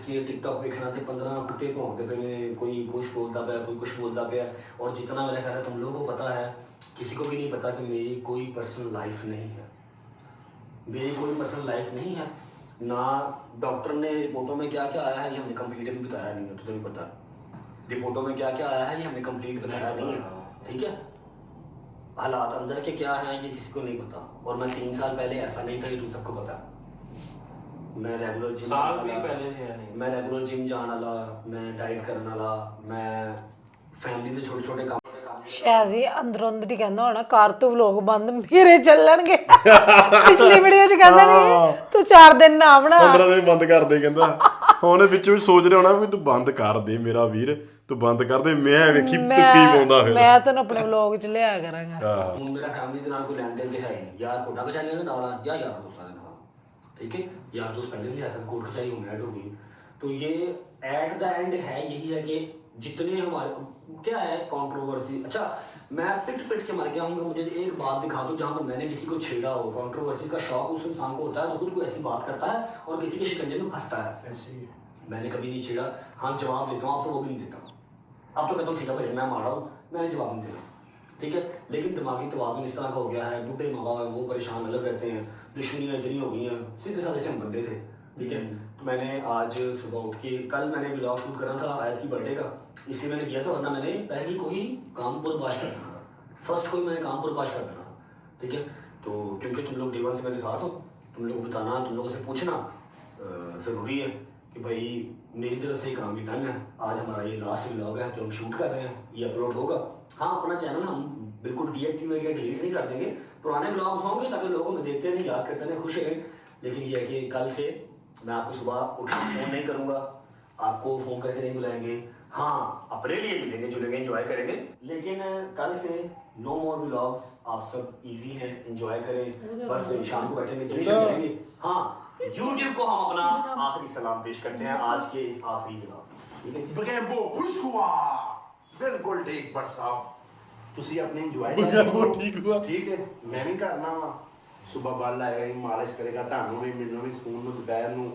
के टिकटॉक देखना थे, 15 कुत्ते भौंकते पे में, कोई कुछ बोलता पे, कोई कुछ बोलता पे, और जितना मेरा ख्याल है तुम लोगों को पता है, किसी को भी नहीं पता कि मेरी कोई पर्सनल लाइफ नहीं है, मेरी कोई पर्सनल लाइफ नहीं है ना। डॉक्टर ने रिपोर्टों में क्या क्या आया है ये हमने कंप्लीट भी बताया नहीं है, तो तुम्हें पता रिपोर्टों में क्या क्या आया है ये हमने कंप्लीट बताया नहीं है, ठीक है। हालात अंदर के क्या हैं ये किसी को नहीं पता, और मैं 3 साल पहले ऐसा नहीं था, ये तुम सबको पता। मैं रेगुलर जिम जाने वाला, मैं डाइट करने वाला, मैं फैमिली से छोटे छोटे काम ਸ਼ਾਜ਼ੀ ਅੰਦਰੋਂ ਅੰਦਰ ਹੀ ਕਹਿੰਦਾ ਹੋਣਾ ਕਰ ਤੂੰ ਵਲੋਗ ਬੰਦ ਮੇਰੇ ਚੱਲਣਗੇ। ਪਿਛਲੀ ਵੀਡੀਓ 'ਚ ਕਹਿੰਦਾ ਨਹੀਂ ਤੂੰ 4 ਦਿਨ ਨਾ ਬਣਾ, 15 ਦਿਨ ਬੰਦ ਕਰ ਦੇ ਕਹਿੰਦਾ। ਉਹਨੇ ਵਿੱਚੋਂ ਵੀ ਸੋਚ ਰਿਹਾ ਹੋਣਾ ਵੀ ਤੂੰ ਬੰਦ ਕਰ ਦੇ ਮੇਰਾ ਵੀਰ, ਤੂੰ ਬੰਦ ਕਰ ਦੇ, ਮੈਂ ਵੇਖੀ ਤੂੰ ਕੀ ਪਾਉਂਦਾ ਫਿਰ। ਮੈਂ ਤੈਨੂੰ ਆਪਣੇ ਵਲੋਗ 'ਚ ਲਿਆ ਕਰਾਂਗਾ। ਹੁਣ ਮੇਰਾ ਫੈਮਿਲੀ ਦੇ ਨਾਲ ਕੋਈ ਲੈਣ ਦੇਣ ਤੇ ਹੈ ਹੀ ਨਹੀਂ, ਯਾਰ ਕੋਟਾ ਕਚਾਰੀਆਂ ਦੇ ਨਾਲ ਜਾਂ ਯਾਰ ਦੋਸਤਾਂ ਦੇ ਨਾਲ, ठीक है। यार दोस्त पहले भी ऐसा कोर्ट कचहरी होने ऐड हो गई, तो ये एट द एंड है यही है कि जितने हमारे क्या है कंट्रोवर्सी। अच्छा मैं पिट के मर गया हूँ, मुझे एक बात दिखा दो जहाँ पर मैंने किसी को छेड़ा हो। कंट्रोवर्सी का शौक उस इंसान को होता है जो खुद को ऐसी बात करता है और किसी के शिकंजे में फंसता है। मैंने कभी नहीं छेड़ा, हाँ जवाब देता हूँ, अब तो वो भी नहीं देता, अब तो कहता हूँ ठीक है भाई मैं मारा हूँ, मैंने जवाब नहीं देना, ठीक है। लेकिन दिमागी तवाज़ुन इस तरह का हो गया है, बूढ़े माँ बाप हैं वो परेशान अलग रहते हैं, दुश्मनियाँ इतनी हो गई हैं, सीधे साधे से हम बंदे थे, ठीक है। तो मैंने आज सुबह उठ के, कल मैंने व्लॉग शूट करना था आयत की बर्थडे का, इसलिए मैंने किया था, वरना मैंने पहले को ही कानपुर पास कर देना था, फर्स्ट को ही मैंने कानपुर पास कर देना था, ठीक है। तो क्योंकि तुम लोग डे 1 से मेरे साथ हो, तुम लोगों को बताना, तुम लोगों से पूछना ज़रूरी है कि भाई मेरी तरफ से काम भी डन है। आज हमारा ये लास्ट व्लॉग है जो हम शूट कर रहे हैं, ये अपलोड होगा। हाँ अपना चैनल हम बिल्कुल डीएक्टिवेट या डिलीट नहीं कर देंगे, पुराने ब्लॉग्स होंगे ताकि लोगों में देखते रहें, याद करते रहें, खुश रहें। लेकिन ये है कि कल से मैं आपको सुबह उठ के फ़ोन नहीं करूँगा, आपको फ़ोन करके नहीं बुलाएंगे, हाँ अपने लिए मिलेंगे जुलेंगे एंजॉय करेंगे, लेकिन कल से नो मोर व्लॉग्स। आप सब इजी हैं, एंजॉय करें, बस शाम को बैठेंगे जल्दी करेंगे। हाँ यूट्यूब को हम अपना आखिरी सलाम पेश करते हैं आज के इस आखिरी व्लॉग, ठीक है। बगैम्बो खुश हुआ, बिल्कुल ठीक बट साहब ਤੁਸੀਂ ਆਪਣੇ ਇੰਜੋਏ ਠੀਕ हुआ, ਠੀਕ ਹੈ। ਮੈਂ ਵੀ ਕਰਨਾ ਵਾ, ਸਵੇਰ ਬਾਲ ਆਏਗਾ, ਮਾਲਿਸ਼ ਕਰੇਗਾ, ਤੁਹਾਨੂੰ ਵੀ ਮੈਨੂੰ ਵੀ ਸਕੂਨ ਨੂੰ, ਦੁਪਹਿਰ ਨੂੰ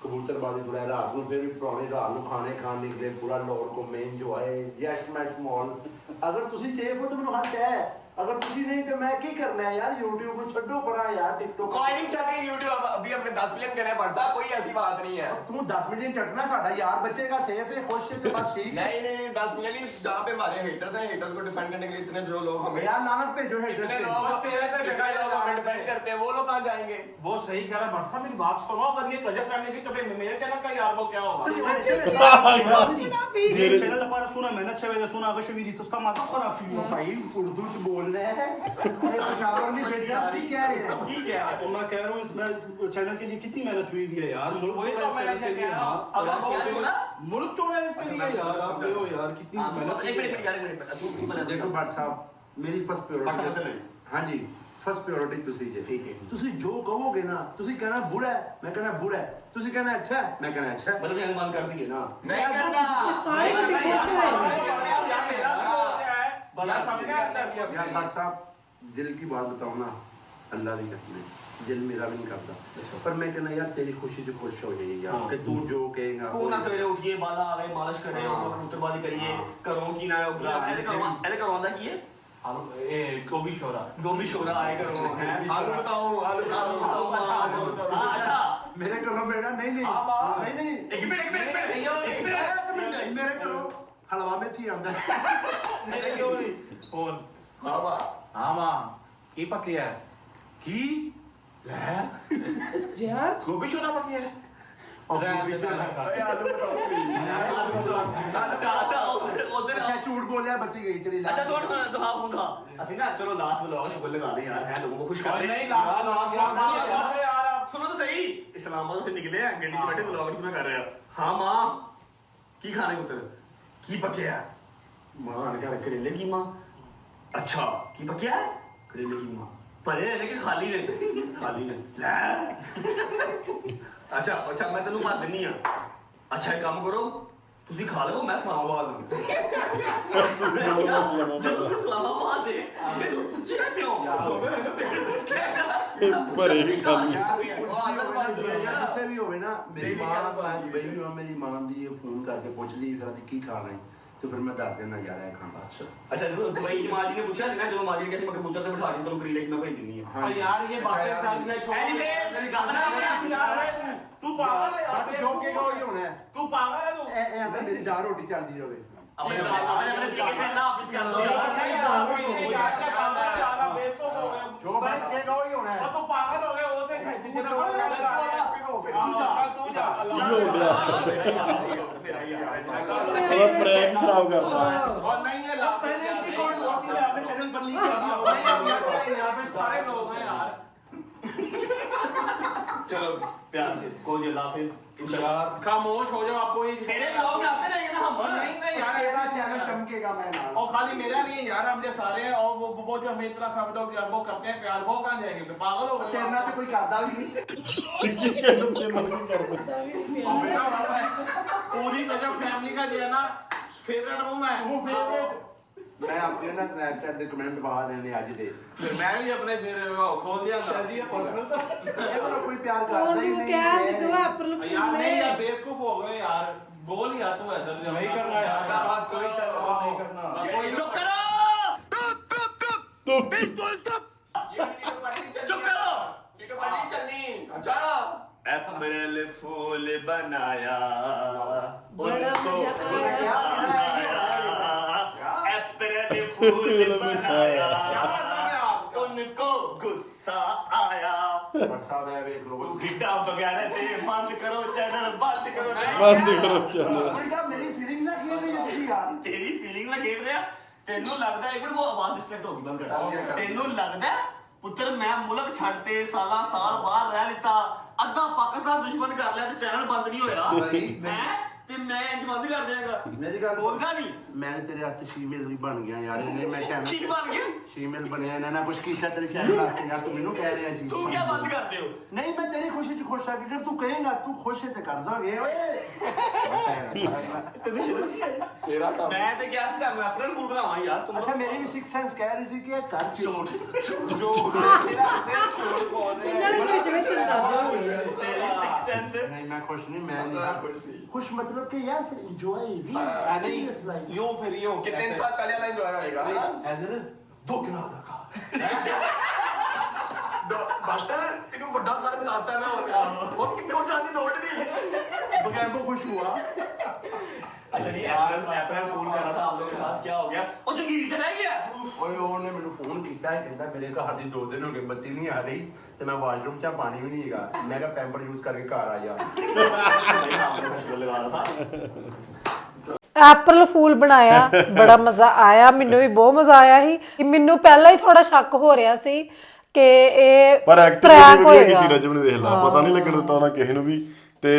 ਕਬੂਤਰਬਾਜ਼ੀ ਥੋੜਾ, ਰਾਤ ਨੂੰ ਫਿਰ ਵੀ ਪੁਰਾਣੇ ਰਾਤ ਨੂੰ ਖਾਣੇ ਖਾਣ ਨਿਕਲੇ, ਪੂਰਾ ਲੋਰ ਘੁੰਮੇ, ਇੰਜੋਏ ਯੈਸ ਮੈਚ ਮੌਲ। ਅਗਰ ਤੁਸੀਂ ਸੇਫ ਹੋ ਤਾਂ ਮੈਨੂੰ ਹੱਥ ਹੈ, अगर तुसी नहीं तो मैं क्या करना है यार, YouTube को छोड़ो परा यार, TikTok कोई नहीं चढ़े YouTube, अभी हमने 10 मिलियन करना है बढ़ता, कोई ऐसी बात नहीं है। तू 10 मिलियन चढ़ना, साडा यार बचेगा, सेफ है, खुश है, बस ठीक है। नहीं 10 मिलियन ही जहाँ पे हमारे हेटर्स हैं, हेटर्स को डिफेंड करने के लिए इतने जो लोग हमें यार लानत भेजो हेटर्स इतने लोग हमें डिफेंड करते हैं, वो लोग कहाँ जाएंगे? वो सही कह रहा है बरसा, मेरी बात सुनो, अगर ये रजब फैमिली की तो मेरे चैनल का यार वो क्या होगा? मेरे चैनल पर सुना मैंने अच्छा वेदा सुना अगर शवीदी तो उसका माथा खराब शुरू भाई उर्दू च बोल रहे हैं। शावर नहीं भेज रहा, ठीक है यार, मैं कह रहा हूं इसमें चैनल के लिए कितनी मेहनत हुई है यार, मुल्क के लिए, मुल्क चौड़ा इसके लिए यार, आप देखो यार कितनी मेहनत। एक मिनट देखो भट्ट साहब, मेरी फर्स्ट प्रायोरिटी, हाँ जी ਫਸਟ ਪ੍ਰਾਇੋਰਟੀ ਤੁਸੀਂ ਜੇ ਠੀਕ ਹੈ। ਤੁਸੀਂ ਜੋ ਕਹੋਗੇ ਨਾ, ਤੁਸੀਂ ਕਹਿਣਾ ਬੁਰਾ ਹੈ, ਮੈਂ ਕਹਿਣਾ ਬੁਰਾ ਹੈ, ਤੁਸੀਂ ਕਹਿਣਾ ਅੱਛਾ ਹੈ, ਮੈਂ ਕਹਿਣਾ ਅੱਛਾ ਹੈ। मतलब ये मन कर दिए ना नहीं करना ਸਾਰੇ ਡਿਫੋਲਟ ਹੋਏ बड़ा समझ गया अंदर यार डॉक्टर साहब दिल की बात बताओ ना, अल्लाह की कसम है, दिल मेरा भी नहीं करता, पर मैं कहना यार तेरी खुशी से खुश हो जाइए यार, कि तू जो कहेगा ਸਕੂਲ ਨਾਲ ਸਵੇਰੇ ਉੱਠੀਏ ਬਾਲਾ ਆਵੇ ਮਾਲਿਸ਼ ਕਰੇ ਉਸ ਵਕਤ ਕਬੂਤਰਬਾਜ਼ੀ ਕਰੀਏ ਘਰੋਂ ਕੀ ਨਾ ਇਹਦੇ ਕਰਵਾਉਂਦਾ ਕੀ ਹੈ गोभी शोरा ਗੋਭੀ ਸ਼ੋਰਾ ਆਏ ਘਰੋਂ ਹੈ आलू बताओ आलू बताओ ਹਾਂ ਅੱਛਾ मेरे घरों बेटा नहीं नहीं नहीं ਇੱਕ ਮਿੰਟ मेरे घरों हलवा में थी आंदा फोन ਹਾਂ ਵਾ हाँ मां की पकिया है की ਯਾਰ गोभी शोरा पकिया है आलू ਅੱਛਾ ਅੱਛਾ ਉਧਰ अच्छा झूठ बोलिया बत्ती गई चली अच्छा तो दुआ मुंधा ਅਸੀਂ ਨਾ ਚਲੋ ਲਾਸਟ ਵਲੌਗ ਸ਼ੁਗਰ लगा दे यार है लोगों को खुश कर दे नहीं लास्ट यार आप सुनो तो सही इस्लामाबाद से निकले हैं गड्डी 'ਚ बैठे ਵਲੌਗ में कर रहे हैं हाँ मां की खाने पुत्र की पकिया है मां ने कहा करेले की मां अच्छा की पकिया है करेले की मां पर है लेकिन खाली ने ले अच्छा अच्छा मैं तेनू मार दिन्नी हां अच्छा एक काम करो ਤੁਸੀਂ ਖਾ ਲਓ ਮੈਂ ਇਸਲਾਮਾਬਾਦ ਇਸਲਾਮਾਬਾਦ ਦੇ ਪੁੱਛਿਆ ਕਿਉਂ ਭਰੇ ਵੀ ਖਾਲੀ ਜਿੱਥੇ ਵੀ ਹੋਵੇ ਨਾ ਮੇਰੀ ਮਾਂ ਮੇਰੀ ਮਾਂ ਦੀ ਇਹ ਫੋਨ ਕਰਕੇ ਪੁੱਛਦੀ ਫਿਰ ਕੀ ਖਾਣਾ ਹੈ ਤੇ ਫਿਰ ਮੈਂ ਦੱਸ ਦੇਣਾ ਯਾਰ ਇਹ ਖਾਣਾ अच्छा जो दुबई की माजी ने पूछा ना जो माजी ने कैसे मैं कबूतर पे बिठा दी तो करेले की मैं भेज दिनी है और यार ये बातें चल रही है छोड़ Anyway, मेरी गाना यार तू पागल है यार ਜੋ ਕਹੇਗਾ ਉਹੀ ਹੋਣਾ ਹੈ तू पागल है तू ਇਹ ਤਾਂ ਮੇਰੀ ਦਾਲ ਰੋਟੀ ਚੱਲਦੀ ਰਹੇ अपने अपने तरीके से ना ऑफिस कर दो यार नहीं यार ये यार का काम है यार आप बेवकूफ हो गए ਜੋ ਬਾਤ ਕਹੇਗਾ ਉਹੀ ਹੋਣਾ ਹੈ और तू पागल हो गए वो देख जितना तू जा ਕੀ ਹੋ ਗਿਆ ਉਹਦਾ ਪ੍ਰੈਂਕ ਹੀ ਖਰਾਬ ਕਰਤਾ और नहीं है ला पहले इनकी कौन लॉसी है आपने चैनल बंद नहीं कर दिया नहीं यहाँ पे सारे लोग हैं यार चलो प्यार से कोई अल्लाह हाफिज यार खामोश हो जाओ आपको तेरे ब्लॉग में आते रहेंगे ना हम नहीं नहीं यार ऐसा ऐसा चैनल चमकेगा मैं ना और खाली मेरा नहीं है यार हम जो सारे हैं और वो जो हमें इतना सब लोग यार वो करते हैं प्यार वो कहाँ जाएंगे पागल हो गए तेरना तो कोई करता भी नहीं पूरी गजब फैमिली का जो है ना फेवरेट हूँ मैं वो फेवरेट मैं अपने ना स्नैपचैट ਦੇ ਕਮੈਂਟ ਬਾਹਰ ਲੈਣੇ ਅੱਜ ਦੇ फिर मैं भी अपने फिर वो खोल दिया शादी पर्सनल ये तो कोई प्यार करता ही ਉਹਨੂੰ नहीं ਕਹਿ है ਦਿੱਤਾ ਅਪ੍ਰੈਲ यार ਫੂਲ नहीं यार में बेवकूफ हो गए यार बोल यार तू इधर नहीं करना यार, बात कोई नहीं करना। कोई चुप करो चुप करो अप्रैल फूल बनाया बड़ा उनको मजा आया। अप्रैल फूल बनाया उनको गुस्सा आया वर्षा में देख लो गिट्टा वगैरह थे बंद करो चैनल बंद करो ਬੰਦ ਕਰੋ ਚੈਨਲ बेटा मेरी फीलिंग ना किए नहीं तुसी यार ਤੇਰੀ ਫੀਲਿੰਗ ਨਾਲ ਖੇਡ ਰਿਹਾ ਤੈਨੂੰ ਲੱਗਦਾ ਇੱਕ ਮਿੰਟ ਉਹ ਆਵਾਜ਼ ਡਿਸਟਰੈਕਟ ਹੋ ਗਈ ਬੰਦ ਕਰ ਤੈਨੂੰ ਲੱਗਦਾ ਪੁੱਤਰ ਮੈਂ ਮੁਲਕ ਛੱਡਤੇ ਸਾਲਾਂ ਸਾਲ ਬਾਹਰ ਰਹਿ ਲਿੱਤਾ ਅੱਧਾ ਪਾਕਿਸਤਾਨ ਦੁਸ਼ਮਣ ਕਰ ਲਿਆ ਤੇ ਚੈਨਲ ਬੰਦ ਨਹੀਂ ਹੋਇਆ ਮੈਂ ਤੇ ਮੈਂ ਇੰਜ ਬੰਦ ਕਰ ਦਿਆਂਗਾ मेरी गल ਬੋਲਦਾ ਨਹੀਂ मैं तेरे हाथ शीमेल भी बन गया यार नहीं मैं ਕੀ चैनल ਬਣ ਗਿਆ शीमेल बनया इन्हें ना कुछ कीता तेरे चैनल वास्ते यार तू मेनू कह रहा जी ਤੂੰ ਕਿਆ ਬੰਦ ਕਰਦੇ ਹੋ नहीं मैं तेरी खुशी च खुश है अगर तू कहेगा तू खुश है तो कर दोगे ओए ਤੈਨੂੰ ਸ਼ਰਮ ਨਹੀਂ ਆਈ तेरा काम ਮੈਂ ਤੇ ਕਿਹਾ ਸੀ ਤਾਂ ਮੈਂ ਅਪ੍ਰੈਲ ਫੂਲ ਬਣਾਵਾਂ ਯਾਰ ਤੂੰ अच्छा मेरी भी सिक्स सेंस कह रही थी कि ये कर ਝੂਠ जो तेरा से छोड़ कौन है ਇਹਨਾਂ ਦੇ ਵਿੱਚ ਅੰਦਾਜ਼ਾ ਹੋ ਗਿਆ ਤੇਰੀ ਸਿਕਸ ਸੈਂਸ नहीं मैं खुश नहीं मैं तो नहीं खुश थी खुश मतलब कि यार फिर एंजॉय भी सीरियस लाइफ यूं फिर यूं कितने इंसान पहले वाला एंजॉय होएगा इधर दो किलो लगा बटर तेनू बड़ा घर बनाता ना वो कितने जाने नोट नहीं बगैर को खुश हुआ अच्छा नहीं अप्रैल फूल कर रहा था आप लोगों के साथ क्या हो गया वो जंगीर से रह गया ਓਏ ਉਹਨੇ ਮੈਨੂੰ ਫੋਨ ਕੀਤਾ ਹੈ ਕਹਿੰਦਾ ਮੇਰੇ ਘਰ ਦੀ 2 ਦਿਨ ਹੋ ਗਏ ਬੱਤੀ ਨਹੀਂ ਆ ਰਹੀ ਤੇ ਮੈਂ ਵਾਸ਼ਰੂਮ 'ਚ ਪਾਣੀ ਵੀ ਨਹੀਂ ਹੈਗਾ ਮੈਂ ਕਿਹਾ ਪੈਂਪਰ ਯੂਜ਼ ਕਰਕੇ ਘਰ ਆ ਜਾ लगा रहा था ਅਪ੍ਰੈਲ ਫੂਲ ਬਣਾਇਆ ਬੜਾ ਮਜ਼ਾ ਆਇਆ ਮੈਨੂੰ ਵੀ ਬਹੁਤ ਮਜ਼ਾ ਆਇਆ ਸੀ ਮੈਨੂੰ ਪਹਿਲਾਂ ਹੀ ਥੋੜਾ ਸ਼ੱਕ ਹੋ ਰਿਹਾ ਸੀ ਕਿ ਇਹ ਪਰ ਐਕਟਿੰਗ prank ਵੀ ਵਧੀਆ ਹੋਏਗਾ। ਕੀਤੀ ਰਜਬ ਨੇ ਦੇਖ ਲਾ ਪਤਾ ਨਹੀਂ ਲੱਗਣ ਦਿੱਤਾ ਉਹਨਾਂ ਕਿਸੇ ਨੂੰ ਵੀ ਤੇ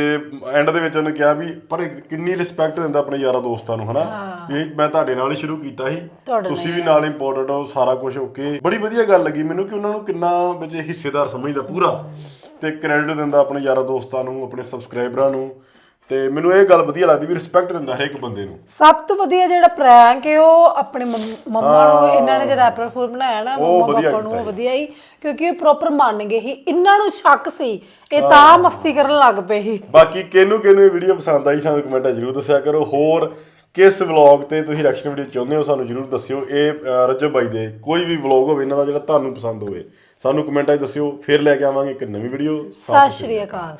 ਐਂਡ ਦੇ ਵਿੱਚ ਉਹਨੇ ਕਿਹਾ ਵੀ ਪਰ ਕਿੰਨੀ ਰਿਸਪੈਕਟ ਦਿੰਦਾ ਆਪਣੇ ਯਾਰਾਂ ਦੋਸਤਾਂ ਨੂੰ ਹਨਾ ਵੀ ਮੈਂ ਤੁਹਾਡੇ ਨਾਲ ਹੀ ਸ਼ੁਰੂ ਕੀਤਾ ਸੀ ਤੁਸੀਂ ਵੀ ਨਾਲ ਇੰਪੋਰਟੈਂਟ ਹੋ ਸਾਰਾ ਕੁਝ ਓਕੇ ਬੜੀ ਵਧੀਆ ਗੱਲ ਲੱਗੀ ਮੈਨੂੰ ਕਿ ਉਹਨਾਂ ਨੂੰ ਕਿੰਨਾ ਵਿੱਚ ਹਿੱਸੇਦਾਰ ਸਮਝਦਾ ਪੂਰਾ ਤੇ ਕ੍ਰੈਡਿਟ ਦਿੰਦਾ ਆਪਣੇ ਯਾਰਾਂ ਦੋਸਤਾਂ ਨੂੰ ਆਪਣੇ ਸਬਸਕ੍ਰਾਈਬਰਾਂ ਨੂੰ ਤੇ ਮੈਨੂੰ ਇਹ ਗੱਲ ਵਧੀਆ ਲੱਗਦੀ ਵੀ ਰਿਸਪੈਕਟ ਦਿੰਦਾ ਹਰ ਇੱਕ ਬੰਦੇ ਨੂੰ ਸਭ ਤੋਂ ਵਧੀਆ ਜਿਹੜਾ ਪ੍ਰੈਂਕ ਹੈ ਉਹ ਆਪਣੇ ਮੰਮਾ ਨੂੰ ਇਹਨਾਂ ਨੇ ਜਿਹੜਾ ਅਪ੍ਰੈਲ ਫੂਲ ਬਣਾਇਆ ਨਾ ਮੰਮਾ ਪਾਪਾ ਨੂੰ ਉਹ ਵਧੀਆ ਹੀ ਕਿਉਂਕਿ ਇਹ ਪ੍ਰੋਪਰ ਮੰਨ ਗਏ ਸੀ ਇਹਨਾਂ ਨੂੰ ਸ਼ੱਕ ਸੀ ਇਹ ਤਾਂ ਮਸਤੀ ਕਰਨ ਲੱਗ ਪਏ ਸੀ ਬਾਕੀ ਕਿਹਨੂੰ ਇਹ ਵੀਡੀਓ ਪਸੰਦ ਆਈ ਸਾਨੂੰ ਕਮੈਂਟਾਂ ਜ਼ਰੂਰ ਦੱਸਿਆ ਕਰੋ ਹੋਰ ਕਿਸ ਵਲੌਗ ਤੇ ਤੁਸੀਂ ਰਿਐਕਸ਼ਨ ਵੀਡੀਓ ਚਾਹੁੰਦੇ ਹੋ ਸਾਨੂੰ ਜ਼ਰੂਰ ਦੱਸਿਓ ਇਹ ਰਜਬ ਬਾਈ ਦੇ ਕੋਈ ਵੀ ਵਲੌਗ ਹੋਵੇ ਇਹਨਾਂ ਦਾ ਜਿਹੜਾ ਤੁਹਾਨੂੰ ਪਸੰਦ ਹੋਵੇ ਸਾਨੂੰ ਕਮੈਂਟਾਂ 'ਚ ਦੱਸਿਓ ਫਿਰ ਲੈ ਕੇ ਆਵਾਂਗੇ ਇੱਕ ਨਵੀਂ ਵੀਡੀਓ ਸਤਿ ਸ਼੍ਰੀ ਅਕਾਲ